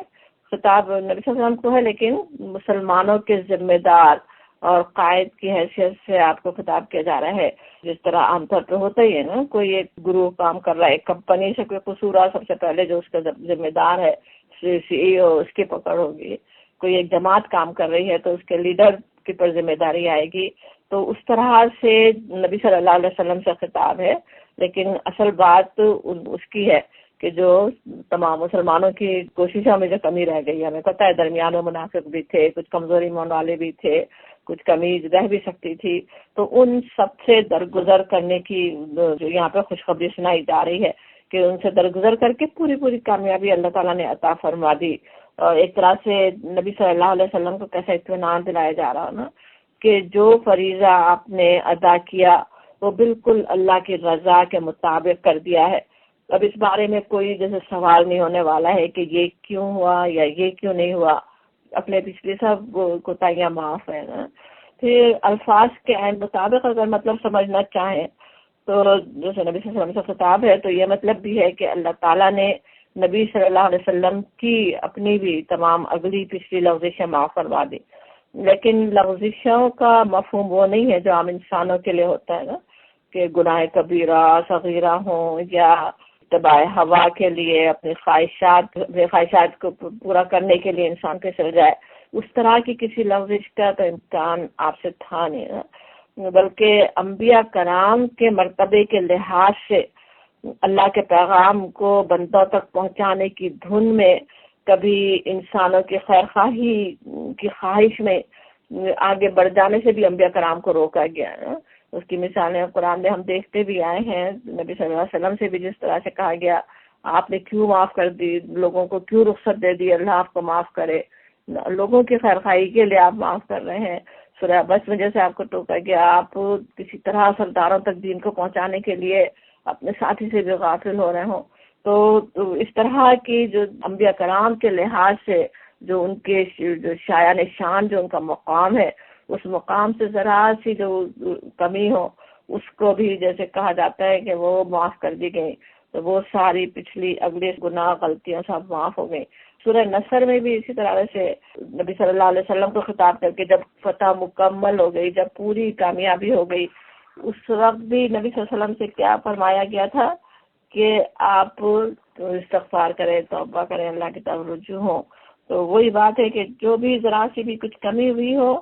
خطاب نبی صلی اللہ علیہ وسلم کو ہے، لیکن مسلمانوں کے ذمہ دار اور قائد کی حیثیت سے آپ کو خطاب کیا جا رہا ہے۔ جس طرح عام طور پہ ہوتا ہی ہے نا، کوئی ایک گروہ کام کر رہا ہے، ایک کمپنی سے کوئی قصور سب سے پہلے جو اس کا ذمہ دار ہے سی ای او، اس کی پکڑ ہوگی۔ کوئی ایک جماعت کام کر رہی ہے تو اس کے لیڈر کی پر ذمہ داری آئے گی۔ تو اس طرح سے نبی صلی اللہ علیہ وسلم سے خطاب ہے، لیکن اصل بات اس کی ہے کہ جو تمام مسلمانوں کی کوششوں میں جو کمی رہ گئی، ہمیں پتہ ہے درمیان میں منافق بھی تھے، کچھ کمزور ایمان والے بھی تھے، کچھ کمی رہ بھی سکتی تھی، تو ان سب سے درگزر کرنے کی جو یہاں پہ خوشخبری سنائی جا رہی ہے کہ ان سے درگزر کر کے پوری کامیابی اللہ تعالیٰ نے عطا فرما دی۔ اور ایک طرح سے نبی صلی اللہ علیہ وسلم کو کیسا اطمینان دلایا جا رہا نا کہ جو فریضہ آپ نے ادا کیا وہ بالکل اللہ کی رضا کے مطابق کر دیا ہے۔ اب اس بارے میں کوئی جیسے سوال نہیں ہونے والا ہے کہ یہ کیوں ہوا یا یہ کیوں نہیں ہوا، اپنے پچھلے سب کوتاہیاں معاف ہے نا۔ پھر الفاظ کے عین مطابق اگر مطلب سمجھنا چاہیں تو جیسے نبی صلی اللہ علیہ وسلم سے خطاب ہے تو یہ مطلب بھی ہے کہ اللہ تعالیٰ نے نبی صلی اللہ علیہ وسلم کی اپنی بھی تمام اگلی پچھلی لغزشیں معاف کروا دی۔ لیکن لغزشوں کا مفہوم وہ نہیں ہے جو عام انسانوں کے لیے ہوتا ہے نا، کہ گناہ کبیرہ صغیرہ ہوں یا اتباع ہوا کے لیے اپنی خواہشات کو پورا کرنے کے لیے انسان پھسل جائے، اس طرح کی کسی لغزش کا تو امکان آپ سے تھا نہیں نا، بلکہ انبیاء کرام کے مرتبے کے لحاظ سے اللہ کے پیغام کو بندوں تک پہنچانے کی دھن میں کبھی انسانوں کی خیر خواہی کی خواہش میں آگے بڑھ جانے سے بھی انبیاء کرام کو روکا گیا ہے۔ اس کی مثالیں قرآن میں ہم دیکھتے بھی آئے ہیں، نبی صلی اللہ علیہ وسلم سے بھی جس طرح سے کہا گیا آپ نے کیوں معاف کر دی، لوگوں کو کیوں رخصت دے دی، اللہ آپ کو معاف کرے، لوگوں کی خیر خواہی کے لیے آپ معاف کر رہے ہیں۔ سورہ بس میں جیسے آپ کو ٹوکا گیا، آپ کسی طرح سرداروں تک دین کو پہنچانے کے لیے اپنے ساتھی سے بھی غافل ہو رہے ہوں، تو اس طرح کی جو انبیاء کرام کے لحاظ سے جو ان کے جو شایان شان جو ان کا مقام ہے، اس مقام سے ذرا سی جو کمی ہو اس کو بھی جیسے کہا جاتا ہے کہ وہ معاف کر دی گئی، تو وہ ساری پچھلی اگلے گناہ غلطیاں سب معاف ہو گئی۔ سورہ نصر میں بھی اسی طرح سے نبی صلی اللہ علیہ وسلم کو خطاب کر کے جب فتح مکمل ہو گئی، جب پوری کامیابی ہو گئی، اس وقت بھی نبی صلی اللہ علیہ وسلم سے کیا فرمایا گیا تھا کہ آپ استغفار کریں، توبہ کریں، اللہ کی طرف رجوع ہوں۔ تو وہی بات ہے کہ جو بھی ذرا سی بھی کچھ کمی ہوئی ہو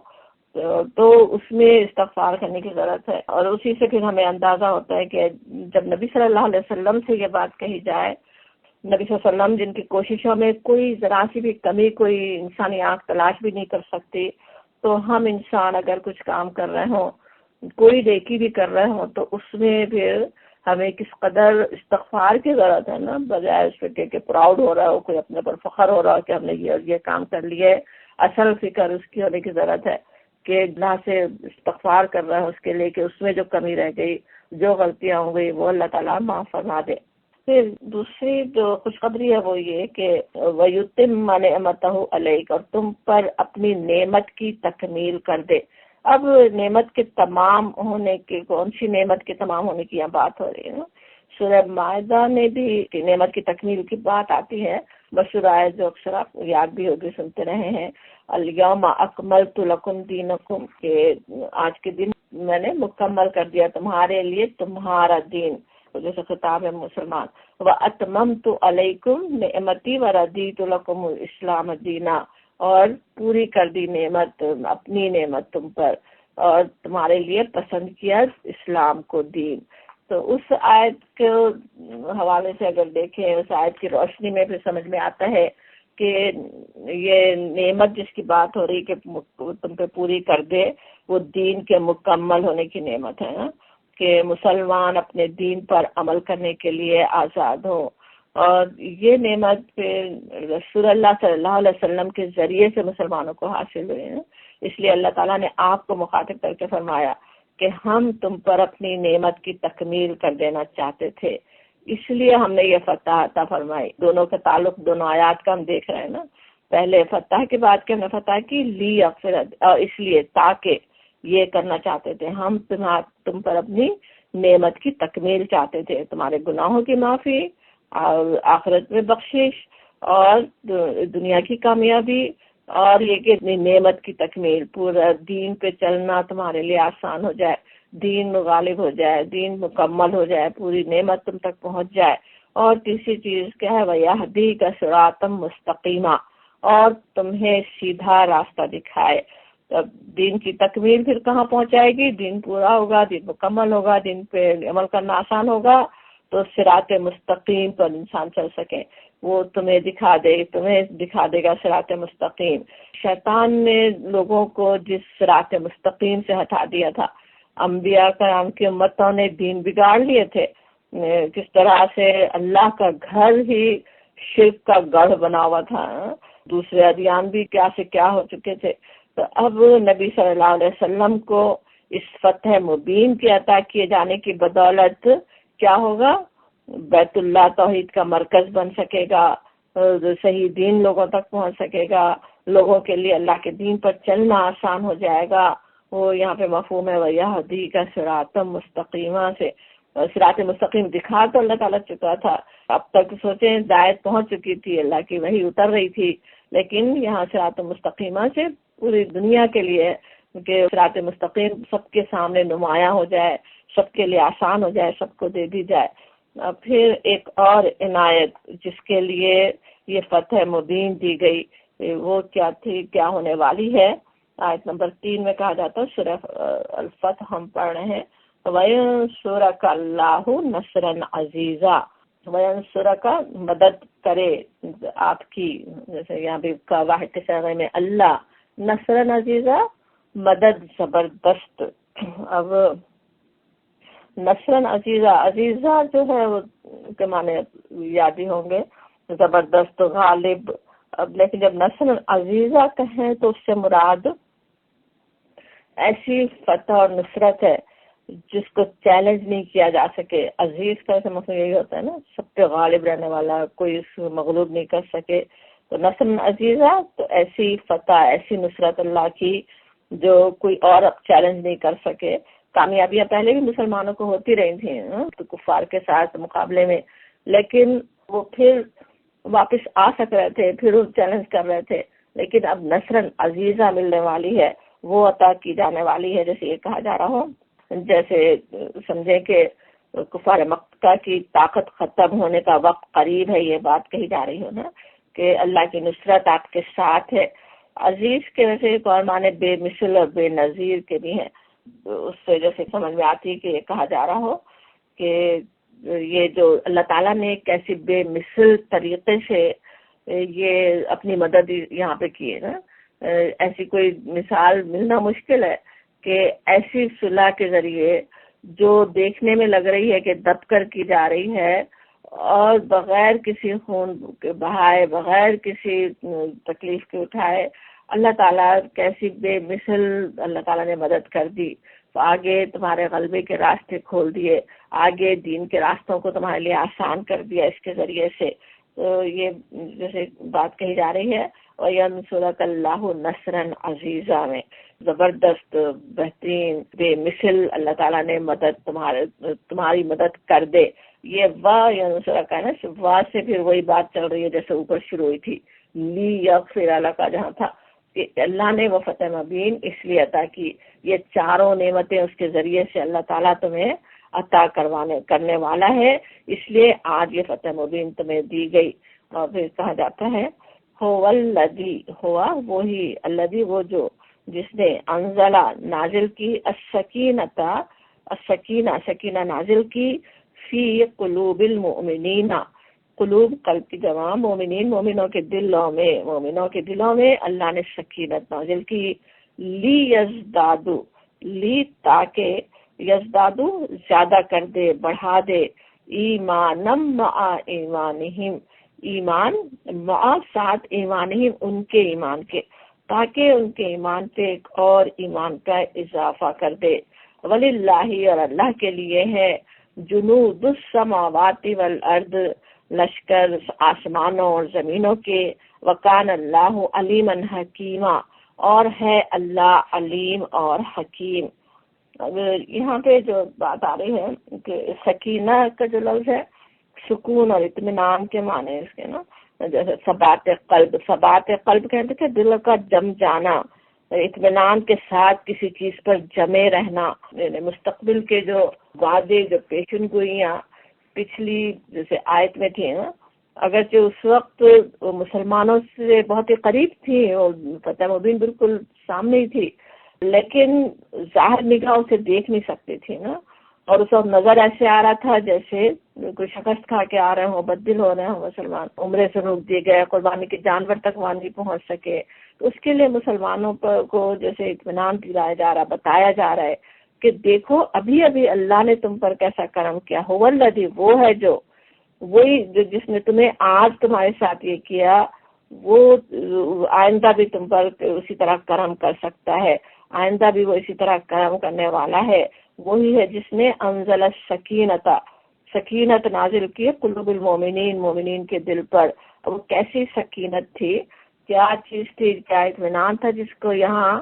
تو اس میں استغفار کرنے کی ضرورت ہے، اور اسی سے پھر ہمیں اندازہ ہوتا ہے کہ جب نبی صلی اللہ علیہ وسلم سے یہ بات کہی جائے، نبی صلی اللہ علیہ وسلم جن کی کوششوں میں کوئی ذرا سی بھی کمی کوئی انسانی آنکھ تلاش بھی نہیں کر سکتی، تو ہم انسان اگر کچھ کام کر رہے ہوں، کوئی نیکی بھی کر رہے ہوں، تو اس میں پھر ہمیں کس قدر استغفار کی ضرورت ہے نا، بجائے اس پہ کہ پراؤڈ ہو رہا ہو، کوئی اپنے پر فخر ہو رہا ہو کہ ہم نے یہ کام کر لیا ہے. اصل فکر اس کی ہونے کی ضرورت ہے کہ اللہ سے استغفار کر رہا ہے اس کے لیے کہ اس میں جو کمی رہ گئی، جو غلطیاں ہو گئی، وہ اللہ تعالیٰ معاف فرما دے. پھر دوسری جو خوشخبری ہے وہ یہ کہ وَيُتِمَّ نِعْمَتَهُ عَلَيْكَ، اور تم پر اپنی نعمت کی تکمیل کر دے. اب نعمت کے تمام ہونے کی، کون سی نعمت کے تمام ہونے کی یہاں بات ہو رہی ہے نا. سورہ مائدہ میں بھی نعمت کی تکمیل کی بات آتی ہے، مشہور آیت جو اکثر آپ یاد بھی ہوگی، سنتے رہے ہیں، الیوم اکملت لکم دینکم، کہ آج کے دن میں نے مکمل کر دیا تمہارے لیے تمہارا دین، جیسے خطاب ہے مسلمان. وَأَتْمَمْتُ عَلَيْكُمْ نِعْمَتِي وَرَضِيتُ لَكُمُ الْإِسْلَامَ دِينًا، اور پوری کر دی نعمت، اپنی نعمت تم پر، اور تمہارے لیے پسند کیا اسلام کو دین. تو اس آیت کے حوالے سے اگر دیکھیں، اس آیت کی روشنی میں پھر سمجھ میں آتا ہے کہ یہ نعمت جس کی بات ہو رہی کہ تم پہ پوری کر دے، وہ دین کے مکمل ہونے کی نعمت ہے نا، کہ مسلمان اپنے دین پر عمل کرنے کے لیے آزاد ہو. اور یہ نعمت پھر رسول اللہ صلی اللہ علیہ وسلم کے ذریعے سے مسلمانوں کو حاصل ہوئی ہے. اس لیے اللہ تعالیٰ نے آپ کو مخاطب کر کے فرمایا کہ ہم تم پر اپنی نعمت کی تکمیل کر دینا چاہتے تھے، اس لیے ہم نے یہ فتح عطا فرمائی. دونوں کا تعلق دونوں آیات کا ہم دیکھ رہے ہیں نا. پہلے فتح کے بعد کہ ہم نے فتح کی لی اغفرت، اور اس لیے تاکہ یہ کرنا چاہتے تھے ہم تم پر اپنی نعمت کی تکمیل چاہتے تھے، تمہارے گناہوں کی معافی اور آخرت میں بخشش اور دنیا کی کامیابی، اور یہ کہ نعمت کی تکمیل، پورا دین پہ چلنا تمہارے لیے آسان ہو جائے، دین غالب ہو جائے، دین مکمل ہو جائے، پوری نعمت تم تک پہنچ جائے. اور تیسری چیز کیا ہے، وَيَهْدِيكَ صِرَاطًا مُسْتَقِيمًا، اور تمہیں سیدھا راستہ دکھائے. اب دین کی تکمیل پھر کہاں پہنچائے گی؟ دین پورا ہوگا، دین مکمل ہوگا، دین پہ عمل کرنا آسان ہوگا تو صراط مستقیم پر انسان چل سکے. وہ تمہیں دکھا دے گا صراط مستقیم. شیطان نے لوگوں کو جس صراط مستقیم سے ہٹا دیا تھا، انبیاء کرام کی امتوں نے دین بگاڑ لیے تھے، کس طرح سے اللہ کا گھر ہی شرک کا گڑھ بنا ہوا تھا، دوسرے ادیان بھی کیا سے کیا ہو چکے تھے. تو اب نبی صلی اللہ علیہ وسلم کو اس فتح مبین کے عطا کیے جانے کی بدولت کیا ہوگا؟ بیت اللہ توحید کا مرکز بن سکے گا، صحیح دین لوگوں تک پہنچ سکے گا، لوگوں کے لیے اللہ کے دین پر چلنا آسان ہو جائے گا. وہ یہاں پہ مفہوم ہے وَيَهْدِيكَ صِرَاطًا مُسْتَقِيمًا سے. صراط مستقیم دکھا تو اللہ تعالیٰ چکا تھا، اب تک سوچیں ہدایت پہنچ چکی تھی، اللہ کی وحی اتر رہی تھی، لیکن یہاں صراط مستقیمہ سے پوری دنیا کے لیے کہ صراط مستقیم سب کے سامنے نمایاں ہو جائے، سب کے لیے آسان ہو جائے، سب کو دے دی جائے. پھر ایک اور عنایت جس کے لیے یہ فتح مبین دی گئی، وہ کیا تھی، کیا ہونے والی ہے؟ آیت نمبر 3 میں کہا جاتا ہے، سورہ الفتح ہم پڑھ رہے ہیں، وَيَنْصُرَكَ اللَّهُ نَصْرًا عَزِيزًا. وَيَنْصُرَكَ مدد کرے آپ کی، جیسے یہاں بھی واحد کے صیغے میں اللہ، نصرًا عزیزا مدد زبردست. اب نصرًا عزیزا، عزیزا جو ہے وہ کے معنی یاد ہی ہوں گے، زبردست، غالب. اب لیکن جب نصرًا عزیزا کہیں تو اس سے مراد ایسی فتح اور نصرت ہے جس کو چیلنج نہیں کیا جا سکے. عزیز کا مطلب یہی ہوتا ہے نا، سب پہ غالب رہنے والا، کوئی اس کو مغلوب نہیں کر سکے. تو نصر عزیزہ تو ایسی فتح، ایسی نصرت اللہ کی جو کوئی اور اب چیلنج نہیں کر سکے. کامیابیاں پہلے بھی مسلمانوں کو ہوتی رہی تھیں تو کفار کے ساتھ مقابلے میں، لیکن وہ پھر واپس آ سک رہے تھے، پھر وہ چیلنج کر رہے تھے. لیکن اب نصر عزیزہ ملنے والی ہے، وہ عطا کی جانے والی ہے. جیسے یہ کہا جا رہا ہو، جیسے سمجھیں کہ کفار مکہ کی طاقت ختم ہونے کا وقت قریب ہے، یہ بات کہی جا رہی ہو نا کہ اللہ کی نصرت آپ کے ساتھ ہے. عزیز کے ویسے ایک اور معنی بے مثل اور بے نظیر کے بھی ہیں. اس سے جیسے سمجھ میں آتی ہے کہ یہ کہا جا رہا ہو کہ یہ جو اللہ تعالیٰ نے ایک ایسی بے مثل طریقے سے یہ اپنی مدد یہاں پہ کی ہے نا، ایسی کوئی مثال ملنا مشکل ہے کہ ایسی صلح کے ذریعے جو دیکھنے میں لگ رہی ہے کہ دب کر کی جا رہی ہے اور بغیر کسی خون کے بہائے، بغیر کسی تکلیف کے اٹھائے، اللہ تعالیٰ کیسی بے مثل اللہ تعالیٰ نے مدد کر دی، تو آگے تمہارے غلبے کے راستے کھول دیے، آگے دین کے راستوں کو تمہارے لیے آسان کر دیا اس کے ذریعے سے۔ تو یہ جیسے بات کہی جا رہی ہے، وَيَنْصُرَكَ اللَّهُ نَصْرًا عَزِيزًا میں زبردست بہترین بے مثل اللہ تعالیٰ نے مدد تمہاری مدد کر دے۔ یہ وَيَنْصُرَكَ ہے نا، وا سے پھر وہی بات چل رہی ہے جیسے اوپر شروع ہوئی تھی، لِيَغْفِرَ لَكَ جہاں تھا کہ اللہ نے وہ فتح مبین اس لیے عطا کی، یہ چاروں نعمتیں اس کے ذریعے سے اللہ تعالیٰ تمہیں عطا کرنے والا ہے، اس لیے آج یہ فتح مبین تمہیں دی گئی۔ اور پھر کہا جاتا ہے هو الذی، ہوا وہی، الذی وہ جو، جس نے انزلہ نازل کی، سکینہ نازل کی، فی قلوب المؤمنین، قلوب قلب کی جمع، مومنوں کے دلوں میں اللہ نے سکینت نازل کی، لی یزدادو، لی تاکہ، یزدادو زیادہ کر دے، بڑھا دے، ایمانم مع ایمانہم، ایمان مع ساتھ ایمانہم ان کے ایمان کے، تاکہ ان کے ایمان پہ ایک اور ایمان کا اضافہ کر دے۔ وللہ، اور اللہ کے لیے ہے، جنود السماوات والارض، لشکر آسمانوں اور زمینوں کے، وکان اللہ علیما حکیما، اور ہے اللہ علیم اور حکیم۔ یہاں پہ جو بات آ رہی ہے کہ سکینہ کا جو لفظ ہے سکون اور اطمینان کے معنی اس کے نا، جیسے ثبات قلب کہتے تھے دل کا جم جانا، اطمینان کے ساتھ کسی چیز پر جمے رہنا، مستقبل کے جو وعدے، جو پیشن گوئیاں پچھلی جیسے آیت میں تھی نا، اگرچہ اس وقت مسلمانوں سے بہت ہی قریب تھی اور فتح مبین بالکل سامنے ہی تھی، لیکن ظاہر نگاہ اسے دیکھ نہیں سکتی تھی نا، اور اس وقت نظر ایسے آ رہا تھا جیسے کوئی شکست کھا کے آ رہے ہوں، بددل ہو رہے ہوں مسلمان، عمرے سے روک دیے گئے، قربانی کے جانور تک وہاں نہیں پہنچ سکے، تو اس کے لیے مسلمانوں کو جیسے اطمینان دلایا جا رہا، بتایا جا رہا ہے کہ دیکھو ابھی اللہ نے تم پر کیسا کرم کیا، هو الذی، وہ ہے جو، وہی جس نے تمہیں آج تمہارے ساتھ یہ کیا، وہ آئندہ بھی تم پر اسی طرح کرم کر سکتا ہے، آئندہ بھی وہ اسی طرح کرم کرنے والا ہے۔ وہی ہے جس نے انزل سکینت نازل کی قلوب المومنین، مومنین کے دل پر۔ وہ کیسی سکینت تھی، کیا چیز تھی، کیا اطمینان تھا، جس کو یہاں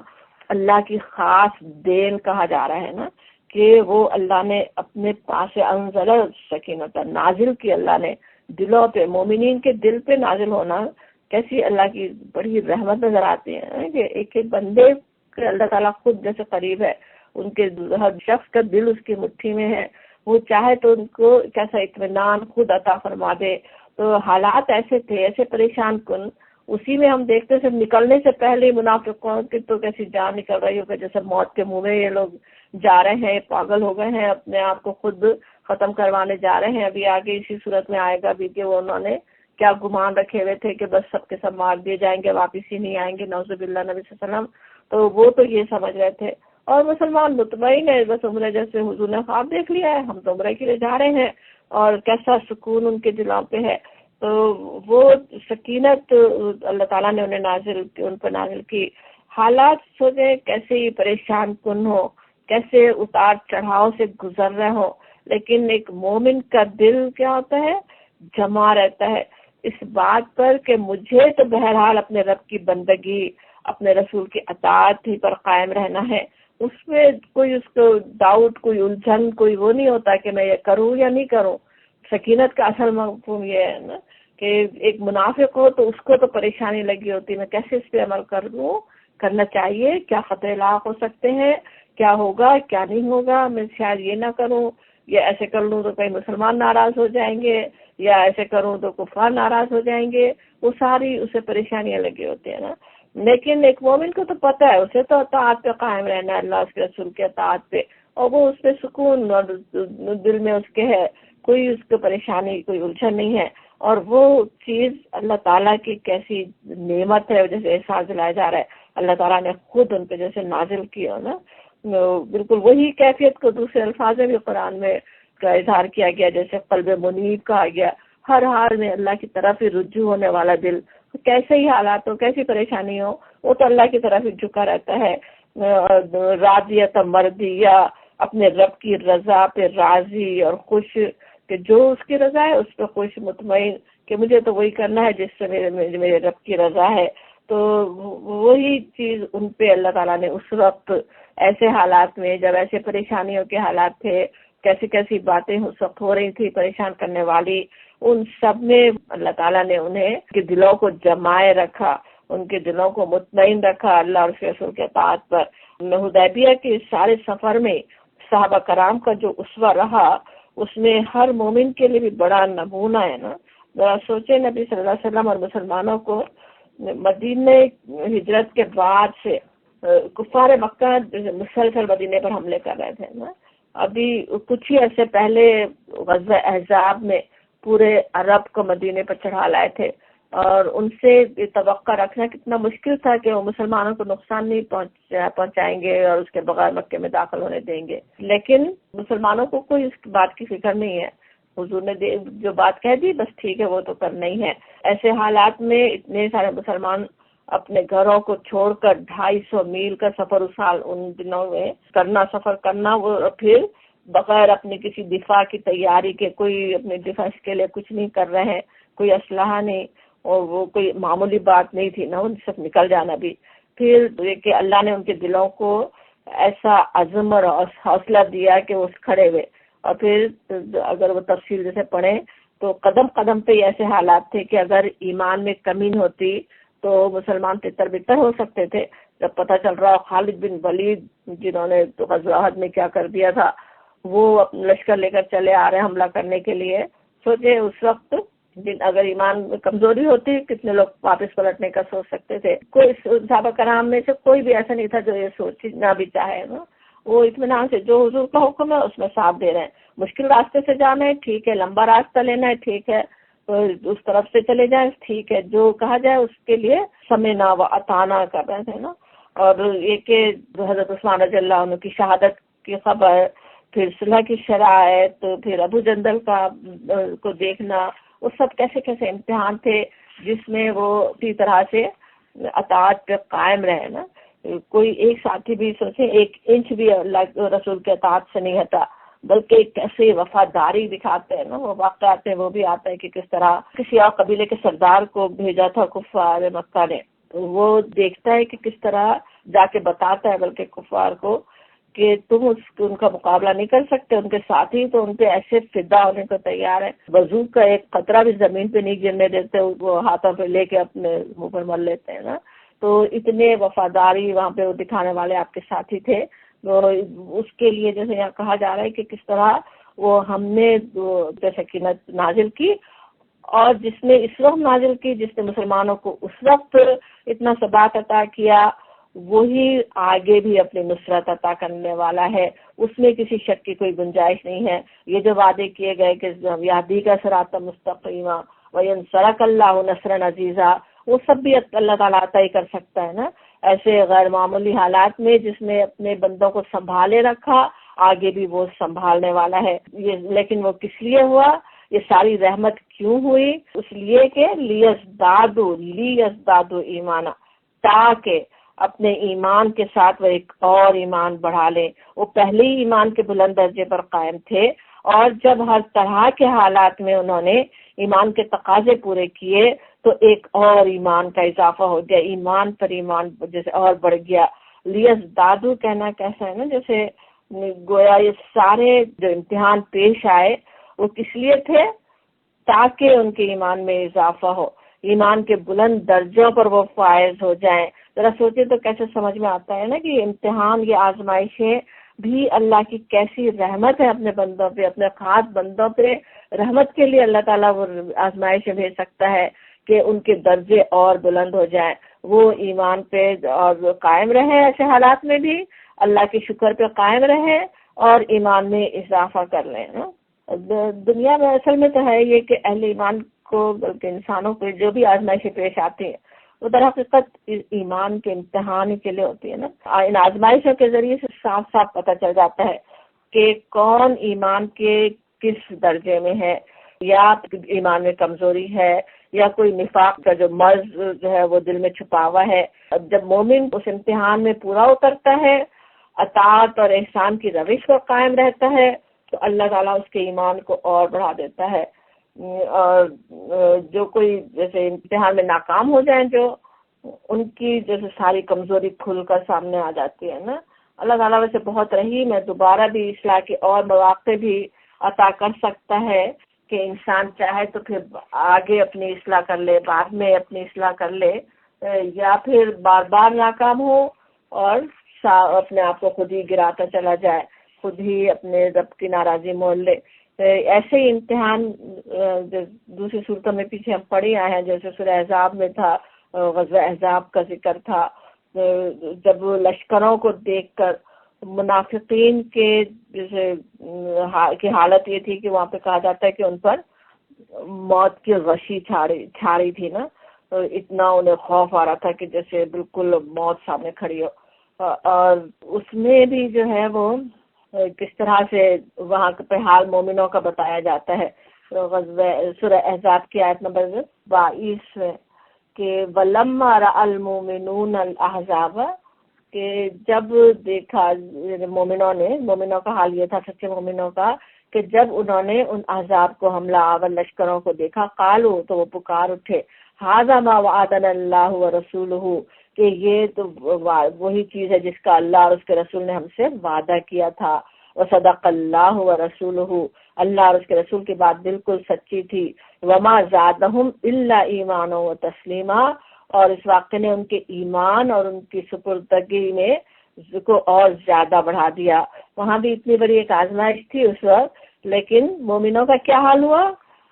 اللہ کی خاص دین کہا جا رہا ہے نا، کہ وہ اللہ نے اپنے پاس انزل سکینت نازل کی، اللہ نے دلوں پہ، مومنین کے دل پہ نازل ہونا کیسی اللہ کی بڑی رحمت نظر آتی ہے کہ ایک ایک بندے کے اللہ تعالیٰ خود جیسے قریب ہے، ان کے ہر شخص کا دل اس کی مٹھی میں ہے، وہ چاہے تو ان کو کیسا اطمینان خود عطا فرما دے۔ تو حالات ایسے تھے، ایسے پریشان کن، اسی میں ہم دیکھتے صرف نکلنے سے پہلے منافقوں کی تو کیسی جان نکل رہی ہوگی، جیسے موت کے منہ میں یہ لوگ جا رہے ہیں، پاگل ہو گئے ہیں، اپنے آپ کو خود ختم کروانے جا رہے ہیں۔ ابھی آگے اسی صورت میں آئے گا بھی کہ وہ انہوں نے کیا گمان رکھے ہوئے تھے کہ بس سب کے سب مار دیے جائیں گے، واپس ہی نہیں آئیں گے، نعوذ باللہ، نبی صلی اللہ علیہ وسلم تو وہ تو یہ سمجھ رہے تھے، اور مسلمان مطمئن ہے، بس عمرہ جیسے حضور نے خواب دیکھ لیا ہے، ہم تو عمرہ کے لیے جا رہے ہیں، اور کیسا سکون ان کے دلوں پہ ہے۔ تو وہ سکینت اللہ تعالیٰ نے ان پر نازل کی۔ حالات سوچیں کیسے ہی پریشان کن ہو، کیسے اتار چڑھاؤ سے گزر رہے ہو، لیکن ایک مومن کا دل کیا ہوتا ہے، جمع رہتا ہے اس بات پر کہ مجھے تو بہرحال اپنے رب کی بندگی، اپنے رسول کی اطاعت ہی پر قائم رہنا ہے، اس میں کوئی اس کو ڈاؤٹ، کوئی الجھن، کوئی وہ نہیں ہوتا کہ میں یہ کروں یا نہیں کروں۔ سکینت کا اصل مفہوم یہ ہے نا کہ ایک منافق ہو تو اس کو تو پریشانی لگی ہوتی ہے، میں کیسے اس پہ عمل کرنا چاہیے، کیا خطرے لاحق ہو سکتے ہیں، کیا ہوگا کیا نہیں ہوگا، میں شاید یہ نہ کروں، یا ایسے کر لوں تو کئی مسلمان ناراض ہو جائیں گے، یا ایسے کروں تو کفار ناراض ہو جائیں گے، وہ ساری اسے پریشانیاں لگی ہوتی ہیں نا۔ لیکن ایک مومن کو تو پتہ ہے، اسے تو اطاعت پہ قائم رہنا ہے، اللہ اس کے رسول کے اطاعت پہ، اور وہ اس پہ سکون اور دل میں اس کے ہے، کوئی اس کو پریشانی، کوئی الجھن نہیں ہے، اور وہ چیز اللہ تعالیٰ کی کیسی نعمت ہے، جیسے احساس دلایا جا رہا ہے، اللہ تعالیٰ نے خود ان پہ جیسے نازل کیا نا، بالکل وہی کیفیت کو دوسرے الفاظ میں بھی قرآن میں کا اظہار کیا گیا، جیسے قلب منیب کہا گیا، ہر حال میں اللہ کی طرف ہی رجوع ہونے والا دل، کیسے ہی حالات ہو، کیسی پریشانی ہو، وہ تو اللہ کی طرف ہی جھکا رہتا ہے، راضیت مرضیہ، اپنے رب کی رضا پہ راضی اور خوش، کہ جو اس کی رضا ہے اس پہ خوش مطمئن، کہ مجھے تو وہی کرنا ہے جس سے میرے رب کی رضا ہے۔ تو وہی چیز ان پہ اللہ تعالیٰ نے اس وقت ایسے حالات میں، جب ایسے پریشانیوں کے حالات تھے، کیسی کیسی باتیں اس وقت ہو رہی تھی پریشان کرنے والی، ان سب میں اللہ تعالیٰ نے انہیں کے دلوں کو جمائے رکھا، ان کے دلوں کو مطمئن رکھا اللہ اور اس کے رسول کے اطاعت پر۔ حدیبیہ کے سارے سفر میں صحابہ کرام کا جو اسوہ رہا، اس میں ہر مومن کے لیے بھی بڑا نمونہ ہے نا۔ ذرا سوچے نبی صلی اللہ علیہ وسلم اور مسلمانوں کو مدینہ ہجرت کے بعد سے کفار مکہ مسلسل مدینے پر حملے کر رہے تھے نا۔ ابھی کچھ ہی عرصے پہلے غزوہ احزاب میں پورے عرب کو مدینے پر چڑھا لائے تھے، اور ان سے یہ توقع رکھنا کتنا مشکل تھا کہ وہ مسلمانوں کو نقصان نہیں پہنچائیں گے اور اس کے بغیر مکے میں داخل ہونے دیں گے، لیکن مسلمانوں کو کوئی اس بات کی فکر نہیں ہے۔ حضور نے جو بات کہہ دی بس ٹھیک ہے، وہ تو کرنا ہی ہے۔ ایسے حالات میں اتنے سارے مسلمان اپنے گھروں کو چھوڑ کر 250 میل کا سفر اس سال ان دنوں میں سفر کرنا، وہ پھر بغیر اپنی کسی دفاع کی تیاری کے، کوئی اپنے دفاع کے لیے کچھ نہیں کر رہے ہیں، کوئی اسلحہ نہیں، اور وہ کوئی معمولی بات نہیں تھی نا، ان سے نکل جانا بھی۔ پھر یہ کہ اللہ نے ان کے دلوں کو ایسا عزم اور حوصلہ دیا کہ وہ کھڑے ہوئے، اور پھر اگر وہ تفصیل جیسے پڑھیں تو قدم قدم پہ ایسے حالات تھے کہ اگر ایمان میں کمی ہوتی تو مسلمان تتر بتر ہو سکتے تھے۔ جب پتہ چل رہا خالد بن ولید جنہوں نے غزوہ احد میں کیا کر دیا تھا، وہ لشکر لے کر چلے آ رہے حملہ کرنے کے لیے، سوچے اس وقت اگر ایمان میں کمزوری ہوتی کتنے لوگ واپس پلٹنے کا سوچ سکتے تھے۔ کوئی صحابہ کرام میں سے کوئی بھی ایسا نہیں تھا جو یہ سوچنا بھی چاہے نا، وہ اطمینان سے جو حضور کا حکم ہے اس میں ساتھ دے رہے ہیں۔ مشکل راستے سے جانا ہے ٹھیک ہے، لمبا راستہ لینا ہے ٹھیک ہے، تو اس طرف سے چلے جائیں ٹھیک ہے، جو کہا جائے اس کے لیے سمعنا و اطعنا کر رہے تھے نا۔ اور یہ کہ حضرت عثمان رضی اللہ عنہ کی شہادت کی خبر، پھر صلح کی شرائط، پھر ابو جندل کو دیکھنا، وہ سب کیسے کیسے امتحان تھے جس میں وہ اسی طرح سے اطاعت پہ قائم رہے نا۔ کوئی ایک ساتھی بھی سوچے ایک انچ بھی اللہ رسول کے اطاعت سے نہیں ہٹا، بلکہ کیسے وفاداری دکھاتے ہیں نا۔ وہ واقعات ہیں، وہ بھی آتا ہے کہ کس طرح کسی اور قبیلے کے سردار کو بھیجا تھا کفار مکہ نے، وہ دیکھتا ہے کہ کس طرح جا کے بتاتا ہے بلکہ کفار کو کہ تم ان کا مقابلہ نہیں کر سکتے، ان کے ساتھی تو ان پہ ایسے فدا ہونے کو تیار ہے، بازوق کا ایک قطرہ بھی زمین پہ نہیں گرنے دیتے، وہ ہاتھوں پہ لے کے اپنے منہ پر مل لیتے ہیں نا۔ تو اتنے وفاداری وہاں پہ وہ دکھانے والے آپ کے ساتھی تھے۔ تو اس کے لیے جیسے یہاں کہا جا رہا ہے کہ کس طرح وہ ہم نے سکینت نازل کی، اور جس نے اس وقت نازل کی، جس نے مسلمانوں کو اس وقت اتنا ثبات عطا کیا، وہی آگے بھی اپنی نصرت عطا کرنے والا ہے، اس میں کسی شک کی کوئی گنجائش نہیں ہے۔ یہ جو وعدے کیے گئے کہ یہدی کا صراط مستقیما وینصرک اللہ نصرا عزیزا، وہ سب بھی اللہ تعالیٰ عطا ہی کر سکتا ہے نا۔ ایسے غیر معمولی حالات میں جس نے اپنے بندوں کو سنبھالے رکھا، آگے بھی وہ سنبھالنے والا ہے۔ لیکن وہ کس لیے ہوا، یہ ساری رحمت کیوں ہوئی؟ اس لیے کہ لیزدادو ایمانا، تاکہ اپنے ایمان کے ساتھ وہ ایک اور ایمان بڑھا لیں۔ وہ پہلے ہی ایمان کے بلند درجے پر قائم تھے، اور جب ہر طرح کے حالات میں انہوں نے ایمان کے تقاضے پورے کیے تو ایک اور ایمان کا اضافہ ہو گیا، ایمان پر ایمان جیسے اور بڑھ گیا۔ لیزدادو کہنا کیسا ہے نا، جیسے گویا یہ سارے جو امتحان پیش آئے وہ کس لیے تھے؟ تاکہ ان کے ایمان میں اضافہ ہو، ایمان کے بلند درجوں پر وہ فائز ہو جائیں۔ ذرا سوچے تو کیسے سمجھ میں آتا ہے نا کہ یہ امتحان، یہ آزمائشیں بھی اللہ کی کیسی رحمت ہے اپنے بندوں پہ، اپنے خاص بندوں پہ رحمت کے لیے اللہ تعالیٰ وہ آزمائشیں بھیج سکتا ہے کہ ان کے درجے اور بلند ہو جائیں، وہ ایمان پہ اور قائم رہے، ایسے حالات میں بھی اللہ کے شکر پہ قائم رہے اور ایمان میں اضافہ کر لیں نا۔ دنیا میں اصل میں تو ہے یہ کہ اہل ایمان کو بلکہ انسانوں کو جو بھی آزمائشیں پیش آتی ہیں وہ در حقیقت ایمان کے امتحان کے لیے ہوتی ہے نا۔ ان آزمائشوں کے ذریعے سے صاف صاف پتہ چل جاتا ہے کہ کون ایمان کے کس درجے میں ہے، یا ایمان میں کمزوری ہے، یا کوئی نفاق کا جو مرض جو ہے وہ دل میں چھپا ہوا ہے۔ جب مومن اس امتحان میں پورا اترتا ہے، اطاعت اور احسان کی روش پر قائم رہتا ہے، تو اللہ تعالیٰ اس کے ایمان کو اور بڑھا دیتا ہے۔ اور جو کوئی جیسے امتحان میں ناکام ہو جائیں، جو ان کی جیسے ساری کمزوری کھل کر سامنے آ جاتی ہے نا۔ اللہ تعالیٰ ویسے بہت رحیم ہے، دوبارہ بھی اصلاح کے اور مواقع بھی عطا کر سکتا ہے کہ انسان چاہے تو پھر آگے اپنی اصلاح کر لے، بعد میں اپنی اصلاح کر لے، یا پھر بار بار ناکام ہو اور اپنے آپ کو خود ہی گراتا چلا جائے، خود ہی اپنے رب کی ناراضی مول لے۔ ایسے ہی امتحان دوسری صورتوں میں پیچھے ہم پڑھی آئے ہیں، جیسے سورہ احزاب میں تھا، غزوہ احزاب کا ذکر تھا، جب لشکروں کو دیکھ کر منافقین کے جیسے کی حالت یہ تھی کہ وہاں پہ کہا جاتا ہے کہ ان پر موت کی غشی چھاڑی تھی نا، تو اتنا انہیں خوف آ رہا تھا کہ جیسے بالکل موت سامنے کھڑی ہو۔ اور اس میں بھی جو ہے وہ کس طرح سے وہاں پہ حال مومنوں کا بتایا جاتا ہے۔ سورہ احزاب کی آیت نمبر 22 میں کہ وَلَمَّا رَأَى الْمُؤْمِنُونَ الْأَحْزَابَ، کہ جب دیکھا مومنوں کا حال یہ تھا، سچے مومنوں کا، کہ جب انہوں نے ان احزاب کو، حملہ آور لشکروں کو دیکھا، قالوا، تو وہ پکار اٹھے، ھذا ما وعدنا اللہ ورسولہ، کہ یہ تو وہی چیز ہے جس کا اللہ اور اس کے رسول نے ہم سے وعدہ کیا تھا، وصدق اللہ ورسولہ، اللہ اور اس کے رسول کی بات بالکل سچی تھی، وما زادہم الا ایمانا وتسلیما، اور اس واقعے نے ان کے ایمان اور ان کی سپردگی میں کو اور زیادہ بڑھا دیا۔ وہاں بھی اتنی بڑی ایک آزمائش تھی اس وقت، لیکن مومنوں کا کیا حال ہوا؟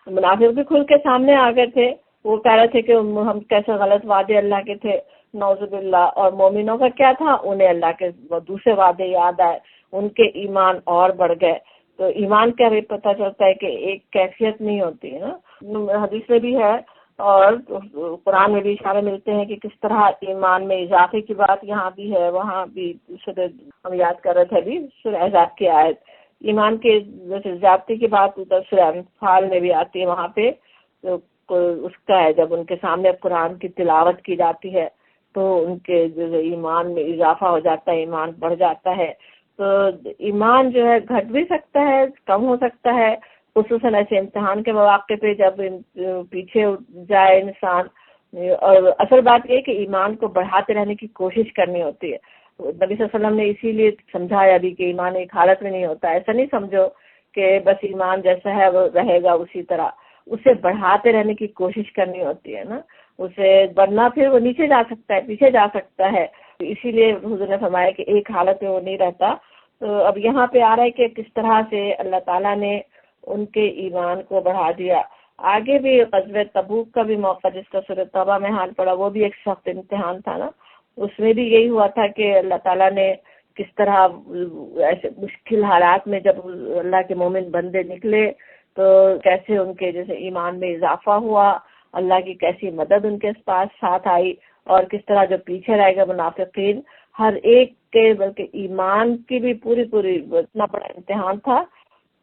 منافق بھی کھل کے سامنے آ گئے تھے، وہ کہہ رہے تھے کہ ہم کیسے غلط وعدے اللہ کے تھے، نعوذ باللہ۔ اور مومنوں کا کیا تھا؟ انہیں اللہ کے دوسرے وعدے یاد آئے، ان کے ایمان اور بڑھ گئے۔ تو ایمان کا بھی پتہ چلتا ہے کہ ایک کیفیت نہیں ہوتی ہے نا، حدیث میں بھی ہے اور قرآن میں بھی اشارے ملتے ہیں کہ کس طرح ایمان میں اضافے کی بات یہاں بھی ہے، وہاں بھی ہم یاد کر رہے تھے ابھی سورہ احزاب کی آیت، ایمان کے جیسے زیادتی کی بات سورہ انفال میں بھی آتی ہے، وہاں پہ اس کا ہے جب ان کے سامنے قرآن کی تلاوت کی جاتی ہے تو ان کے جو ایمان میں اضافہ ہو جاتا ہے، ایمان بڑھ جاتا ہے۔ تو ایمان جو ہے گھٹ بھی سکتا ہے، کم ہو سکتا ہے، خصوصاً ایسے امتحان کے مواقع پہ جب پیچھے جائے انسان۔ اور اصل بات یہ کہ ایمان کو بڑھاتے رہنے کی کوشش کرنی ہوتی ہے۔ نبی صلی اللہ علیہ وسلم نے اسی لیے سمجھایا بھی کہ ایمان ایک حالت میں نہیں ہوتا، ایسا نہیں سمجھو کہ بس ایمان جیسا ہے وہ رہے گا اسی طرح، اسے بڑھاتے رہنے کی کوشش کرنی ہوتی ہے نا، اسے ورنہ پھر وہ نیچے جا سکتا ہے، پیچھے جا سکتا ہے۔ اسی لیے حضور نے فرمایا کہ ایک حالت میں وہ نہیں رہتا۔ تو اب یہاں پہ آ رہا ہے کہ کس طرح سے اللہ تعالیٰ نے ان کے ایمان کو بڑھا دیا۔ آگے بھی غزوہ تبوک کا بھی موقع جس کا سورۃ توبہ میں حال پڑا، وہ بھی ایک سخت امتحان تھا نا، اس میں بھی یہی ہوا تھا کہ اللہ تعالیٰ نے کس طرح ایسے مشکل حالات میں جب اللہ کے مومن بندے نکلے تو کیسے ان کے جیسے ایمان میں اضافہ ہوا، اللہ کی کیسی مدد ان کے پاس ساتھ آئی، اور کس طرح جو پیچھے رہ گئے منافقین، ہر ایک کے بلکہ ایمان کی بھی پوری اتنا بڑا امتحان تھا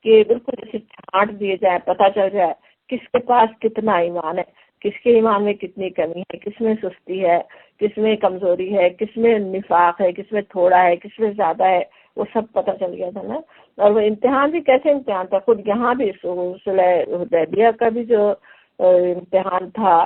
کہ بالکل جیسے چھانٹ دیے جائے، پتہ چل جائے کس کے پاس کتنا ایمان ہے، کس کے ایمان میں کتنی کمی ہے، کس میں سستی ہے، کس میں کمزوری ہے، کس میں نفاق ہے، کس میں تھوڑا ہے، کس میں زیادہ ہے، وہ سب پتہ چل گیا تھا نا۔ اور وہ امتحان بھی کیسے امتحان تھا، خود یہاں بھی صلح حدیبیہ کا بھی جو امتحان تھا،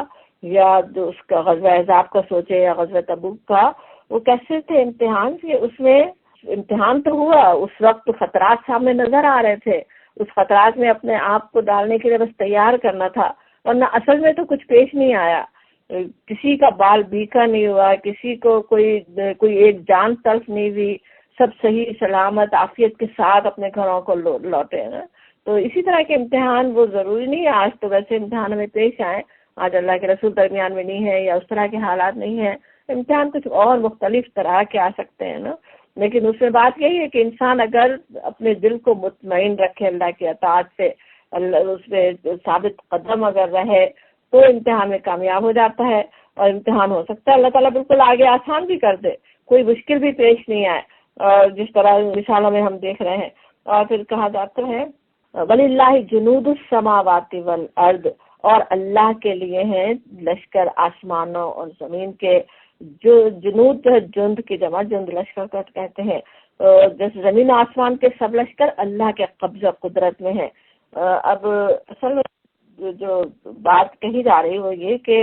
یا جو اس کا غزوہ احزاب کا سوچے یا غزوہ تبوک کا، وہ کیسے تھے امتحان کہ اس میں امتحان تو ہوا، اس وقت خطرات سامنے نظر آ رہے تھے، اس خطرات میں اپنے آپ کو ڈالنے کے لیے بس تیار کرنا تھا، ورنہ اصل میں تو کچھ پیش نہیں آیا، کسی کا بال بیکا نہیں ہوا، کسی کو کوئی ایک جان تلف نہیں ہوئی، سب صحیح سلامت عافیت کے ساتھ اپنے گھروں کو لوٹے نا۔ تو اسی طرح کے امتحان وہ ضروری نہیں ہے آج تو ویسے امتحان میں پیش آئیں، آج اللہ کے رسول درمیان میں نہیں ہے یا اس طرح کے حالات نہیں ہیں، امتحان کچھ اور مختلف طرح کے آ سکتے ہیں نا۔ لیکن اس میں بات یہی ہے کہ انسان اگر اپنے دل کو مطمئن رکھے اللہ کی اطاعت سے، اللہ اس میں ثابت قدم اگر رہے تو امتحان میں کامیاب ہو جاتا ہے، اور امتحان ہو سکتا ہے اللہ تعالیٰ بالکل آگے آسان بھی کر دے، کوئی مشکل بھی پیش نہیں آئے، اور جس طرح مثالوں میں ہم دیکھ رہے ہیں۔ اور پھر کہا جاتا ہے وَلِلَّهِ جُنُودُ السَّمَاوَاتِ وَالْأَرْضِ، اور اللہ کے لیے ہیں لشکر آسمانوں اور زمین کے۔ جو جنود جو ہے جند کی جمع، جند لشکر کو کہتے ہیں۔ جیسے زمین آسمان کے سب لشکر اللہ کے قبضہ قدرت میں ہیں۔ اب اصل میں جو بات کہی جا رہی وہ یہ کہ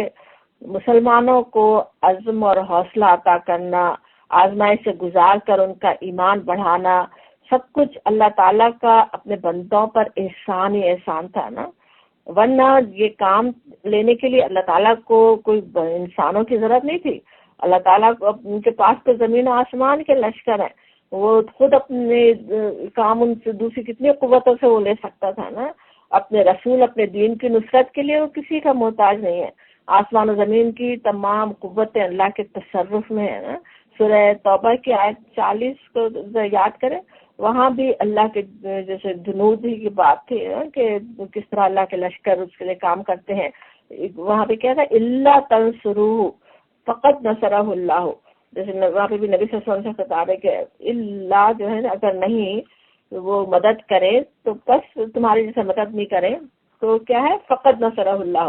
مسلمانوں کو عزم اور حوصلہ عطا کرنا، آزمائش سے گزار کر ان کا ایمان بڑھانا، سب کچھ اللہ تعالیٰ کا اپنے بندوں پر احسان ہی احسان تھا نا، ورنہ یہ کام لینے کے لیے اللہ تعالیٰ کو کوئی انسانوں کی ضرورت نہیں تھی۔ اللہ تعالیٰ کو ان کے پاس تو زمین و آسمان کے لشکر ہیں، وہ خود اپنے کام ان سے دوسری کتنی قوتوں سے وہ لے سکتا تھا نا۔ اپنے رسول، اپنے دین کی نصرت کے لیے وہ کسی کا محتاج نہیں ہے۔ آسمان و زمین کی تمام قوتیں اللہ کے تصرف میں ہے نا۔ سورہ توبہ کی آیت 40 کو یاد کریں، وہاں بھی اللہ کے جیسے جنود ہی کی بات تھی کہ کس طرح اللہ کے لشکر اس کے لیے کام کرتے ہیں۔ وہاں پہ کیا تھا، اللہ تنصروہ فقط نصرہ اللہ، جیسے وہاں پہ بھی نبی صلی اللہ علیہ وسلم سے خطاب ہے کہ اللہ جو ہے اگر نہیں وہ مدد کرے تو بس تمہاری جیسے مدد نہیں کرے تو کیا ہے، فقط نصرہ اللہ،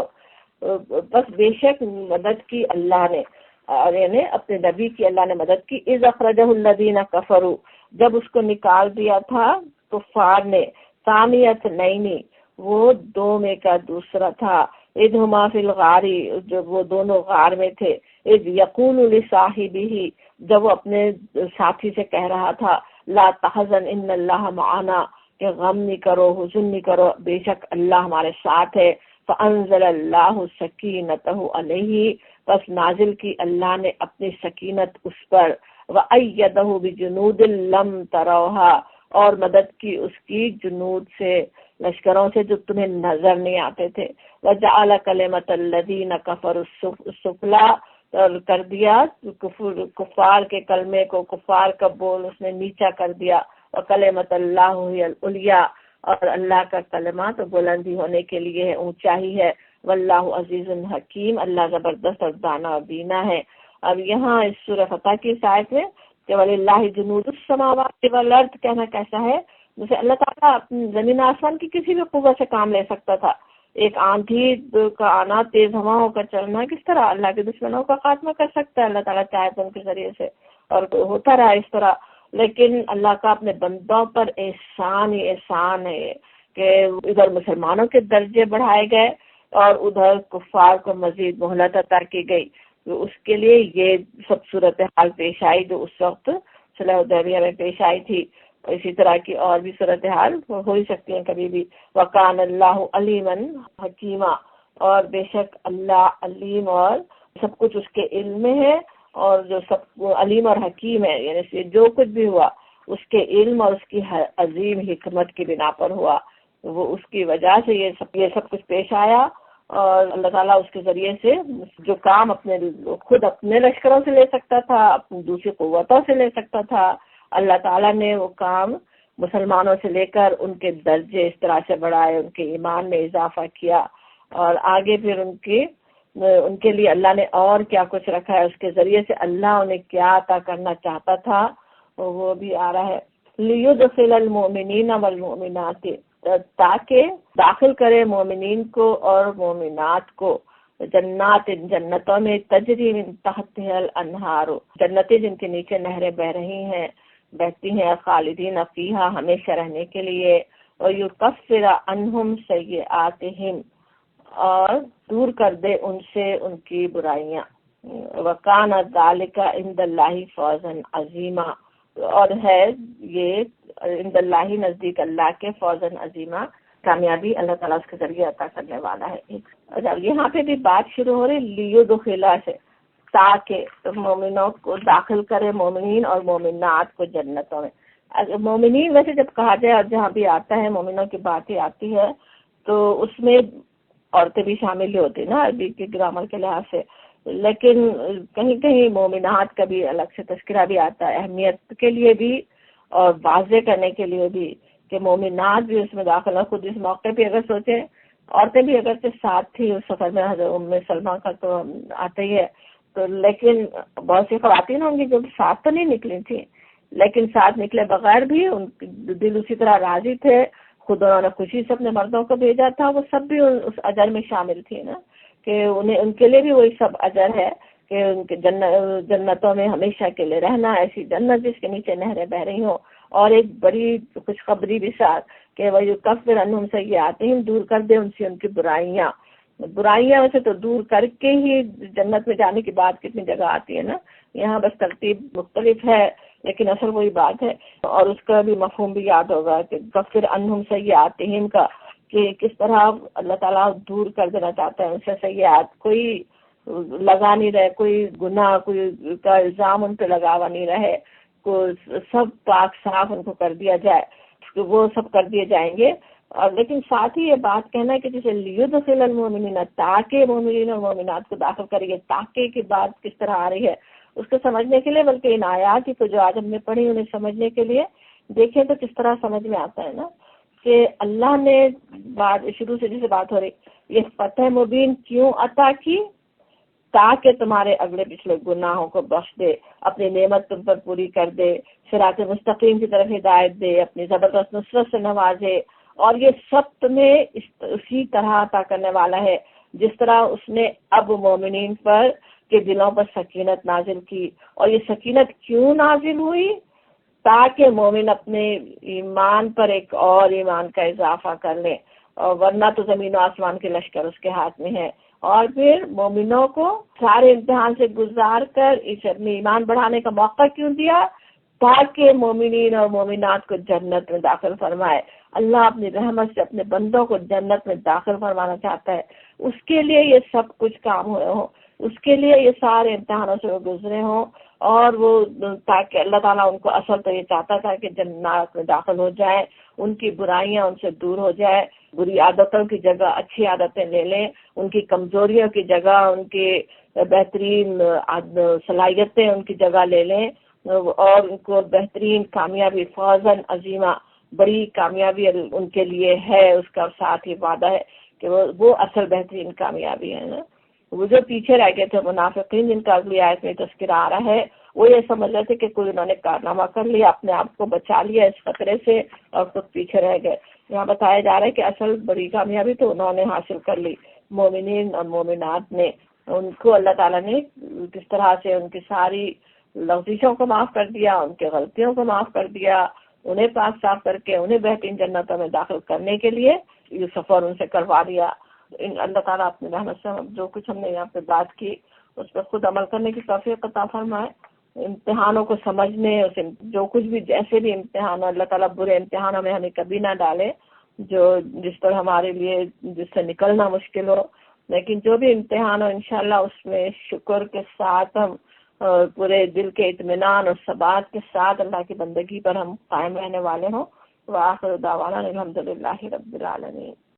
بس بے شک مدد کی اللہ نے، اور یعنی اپنے نبی کی اللہ نے مدد کی۔ اذ اخرجہ الذین کفروا، جب اس کو نکال دیا تھا کفار نے، ثانیۃ اثنین، وہ دو میں کا دوسرا تھا، اذ ہما فی الغار، جب وہ دونوں غار میں تھے، اذ یقول لصاحبہ، جب وہ اپنے ساتھی سے کہہ رہا تھا، لا تحزن ان اللہ معنا، کہ غم نہیں کرو، حزن نہیں کرو، بے شک اللہ ہمارے ساتھ ہے۔ فانزل اللہ سکینتہ علیہ، بس نازل کی اللہ نے اپنی سکینت اس پر، وأیدہ بجنود لم تروہا، اور مدد کی اس کی جنود سے، لشکروں سے جو تمہیں نظر نہیں آتے تھے۔ وجعل کلمۃ الذین کفروا السفلی، اور کر دیا کفار کے کلمے کو، کفار کا بول اس نے نیچا کر دیا۔ وکلمۃ اللہ ہی العلیٰ، اور اللہ کا کلمہ تو بلندی ہونے کے لیے ہے، اونچائی ہے۔ واللہ عزیز حکیم، اللہ زبردست اور دانا اور بینا ہے۔ اب یہاں اس سورہ فتح کی آیت میں کہ وَلِلَّهِ جُنُودُ السَّمَاوَاتِ وَالْأَرْضِ کہنا کیسا ہے، جیسے اللہ تعالیٰ اپنی زمین آسمان کی کسی بھی قوت سے کام لے سکتا تھا۔ ایک آندھی کا آنا، تیز ہواؤں کا چلنا، کس طرح اللہ کے دشمنوں کا خاتمہ کر سکتا ہے اللہ تعالیٰ چاہے تو ان کے ذریعے سے، اور ہوتا رہا اس طرح۔ لیکن اللہ کا اپنے بندوں پر احسان ہی احسان ہے کہ ادھر مسلمانوں کے درجے بڑھائے گئے اور ادھر کفار کو مزید مہلت عطا کی گئی۔ تو اس کے لیے یہ سب صورتحال پیش آئی جو اس وقت صلح حدیبیہ میں پیش آئی تھی۔ اسی طرح کی اور بھی صورتحال ہو ہی سکتی ہیں کبھی بھی۔ وَقَانَ اللَّهُ عَلِيمًا حَكِيمًا، اور بے شک اللہ علیم اور سب کچھ اس کے علم میں ہے، اور جو سب علیم اور حکیم ہے، یعنی جو کچھ بھی ہوا اس کے علم اور اس کی عظیم حکمت کی بنا پر ہوا، وہ اس کی وجہ سے یہ سب کچھ پیش آیا۔ اور اللہ تعالیٰ اس کے ذریعے سے جو کام خود اپنے لشکروں سے لے سکتا تھا، اپنی دوسری قوتوں سے لے سکتا تھا، اللہ تعالیٰ نے وہ کام مسلمانوں سے لے کر ان کے درجے اس طرح سے بڑھائے، ان کے ایمان میں اضافہ کیا، اور آگے پھر ان کے لیے اللہ نے اور کیا کچھ رکھا ہے، اس کے ذریعے سے اللہ انہیں کیا عطا کرنا چاہتا تھا وہ بھی آ رہا ہے۔ لِيُدْخِلَ الْمُؤْمِنِينَ وَالْمُؤْمِنَاتِ، تاکہ داخل کرے مومنین کو اور مومنات کو، جنات، جنتوں میں، تجری من تحتها الانہار، جنتیں جن کے نیچے نہریں بہ رہی ہیں، بہتی ہیں، خالدین فیہا، ہمیشہ رہنے کے لیے، اور یکفر عنہم سیئاتہم، اور دور کر دے ان سے ان کی برائیاں۔ وکان ذالک عند اللہ فوزا عظیما، اور ہے یہ عند اللہ، نزدیک اللہ کے، فوزن عظیمہ، کامیابی اللہ تعالیٰ اس کے ذریعے عطا کرنے والا ہے۔ یہاں پہ بھی بات شروع ہو رہی لیدخلا سے، تاکہ مومنوں کو داخل کرے، مومنین اور مومنات کو جنتوں میں۔ مومنین ویسے جب کہا جائے اور جہاں بھی آتا ہے مومنوں کی بات ہی آتی ہے تو اس میں عورتیں بھی شامل ہوتی نا عربی کے گرامر کے لحاظ سے، لیکن کہیں کہیں مومنات کا بھی الگ سے تذکرہ بھی آتا ہے، اہمیت کے لیے بھی اور واضح کرنے کے لیے بھی کہ مومنات بھی اس میں داخل ہو۔ خود اس موقع پہ اگر سوچیں عورتیں بھی اگرچہ ساتھ تھی اس سفر میں، حضرت ام سلمہ کا تو آتا ہی ہے، تو لیکن بہت سی خواتین ہوں گی جو ساتھ تو نہیں نکلی تھیں، لیکن ساتھ نکلے بغیر بھی ان کے دل اسی طرح راضی تھے، خود انہوں نے خوشی سے اپنے مردوں کو بھیجا تھا، وہ سب بھی اس اجر میں شامل تھی نا، کہ انہیں ان کے لیے بھی وہی سب اجر ہے کہ ان کے جنتوں میں ہمیشہ کے لیے رہنا، ایسی جنت جس کے نیچے نہریں بہ رہی ہوں، اور ایک بڑی خوشخبری بھی ساتھ کہ وہ کفر عنہم سیئاتہم، دور کر دے ان سے ان کی برائیاں ویسے تو دور کر کے ہی جنت میں جانے کی بات کتنی جگہ آتی ہے نا، یہاں بس ترتیب مختلف ہے لیکن اصل وہی بات ہے، اور اس کا بھی مفہوم بھی یاد ہوگا کہ کفر عنہم سیئاتہم کا، کہ کس طرح اللہ تعالیٰ دور کر دینا چاہتا ہے ان سے سیئات، کوئی لگا نہیں رہے، کوئی گناہ کوئی کا الزام ان پہ لگا ہوا نہیں رہے، کو سب پاک صاف ان کو کر دیا جائے، وہ سب کر دیے جائیں گے۔ اور لیکن ساتھ ہی یہ بات کہنا ہے کہ جسے لیدخل المؤمنین، تاکہ مومنین اور مومنات کو داخل کرے گے، تاکہ کی بات کس طرح آ رہی ہے اس کو سمجھنے کے لیے، بلکہ ان آیات کو جو آج ہم نے پڑھی انہیں سمجھنے کے لیے دیکھیں تو کس طرح سمجھ میں آتا ہے نا کہ اللہ نے بات شروع سے جسے بات ہو رہی، یہ فتح مبین کیوں عطا کی؟ تاکہ تمہارے اگلے پچھلے گناہوں کو بخش دے، اپنی نعمت تم پر پوری کر دے، صراط مستقیم کی طرف ہدایت دے، اپنی زبردست نصرت سے نوازے، اور یہ سب تمہیں اسی طرح عطا کرنے والا ہے جس طرح اس نے اب مومنین پر کے دلوں پر سکینت نازل کی۔ اور یہ سکینت کیوں نازل ہوئی؟ تاکہ مومن اپنے ایمان پر ایک اور ایمان کا اضافہ کر لیں، اور ورنہ تو زمین و آسمان کے لشکر اس کے ہاتھ میں ہے۔ اور پھر مومنوں کو سارے امتحان سے گزار کر اس اپنے ایمان بڑھانے کا موقع کیوں دیا؟ تاکہ مومنین اور مومنات کو جنت میں داخل فرمائے۔ اللہ اپنی رحمت سے اپنے بندوں کو جنت میں داخل فرمانا چاہتا ہے، اس کے لیے یہ سب کچھ کام ہوئے ہوں، اس کے لیے یہ سارے امتحانوں سے وہ گزرے ہوں، اور وہ تاکہ اللہ تعالیٰ ان کو اصل تو یہ چاہتا تھا کہ جنات میں داخل ہو جائیں، ان کی برائیاں ان سے دور ہو جائے، بری عادتوں کی جگہ اچھی عادتیں لے لیں، ان کی کمزوریوں کی جگہ ان کی بہترین صلاحیتیں ان کی جگہ لے لیں، اور ان کو بہترین کامیابی، فوزاً عظیمہ، بڑی کامیابی ان کے لیے ہے، اس کا ساتھ ہی وعدہ ہے کہ وہ اصل بہترین کامیابی ہے نا۔ وہ جو پیچھے رہ گئے تھے منافقین، جن کا اگلی آیت میں تذکرہ آ رہا ہے، وہ یہ سمجھ رہے تھے کہ کوئی انہوں نے کارنامہ کر لیا، اپنے آپ کو بچا لیا اس خطرے سے، اور خود پیچھے رہ گئے۔ یہاں بتایا جا رہا ہے کہ اصل بڑی کامیابی تو انہوں نے حاصل کر لی، مومنین اور مومنات نے، ان کو اللہ تعالیٰ نے کس طرح سے ان کی ساری لغزشوں کو معاف کر دیا، ان کی غلطیوں کو معاف کر دیا، انہیں پاک صاف کر کے انہیں بہترین جنتوں میں داخل کرنے کے لیے یہ سفر ان سے کروا دیا۔ اللہ تعالیٰ اپنی رحمت سے جو کچھ ہم نے یہاں پہ بات کی اس پر خود عمل کرنے کی توفیق عطا فرمائے، امتحانوں کو سمجھنے، اسے جو کچھ بھی جیسے بھی امتحان، اللہ تعالیٰ برے امتحانوں میں ہمیں کبھی نہ ڈالے جو جس پر ہمارے لیے جس سے نکلنا مشکل ہو، لیکن جو بھی امتحان ہو انشاءاللہ اس میں شکر کے ساتھ ہم پورے دل کے اطمینان اور ثبات کے ساتھ اللہ کی بندگی پر ہم قائم رہنے والے ہوں۔ وآخر دعوانا الحمدللہ رب العالمین۔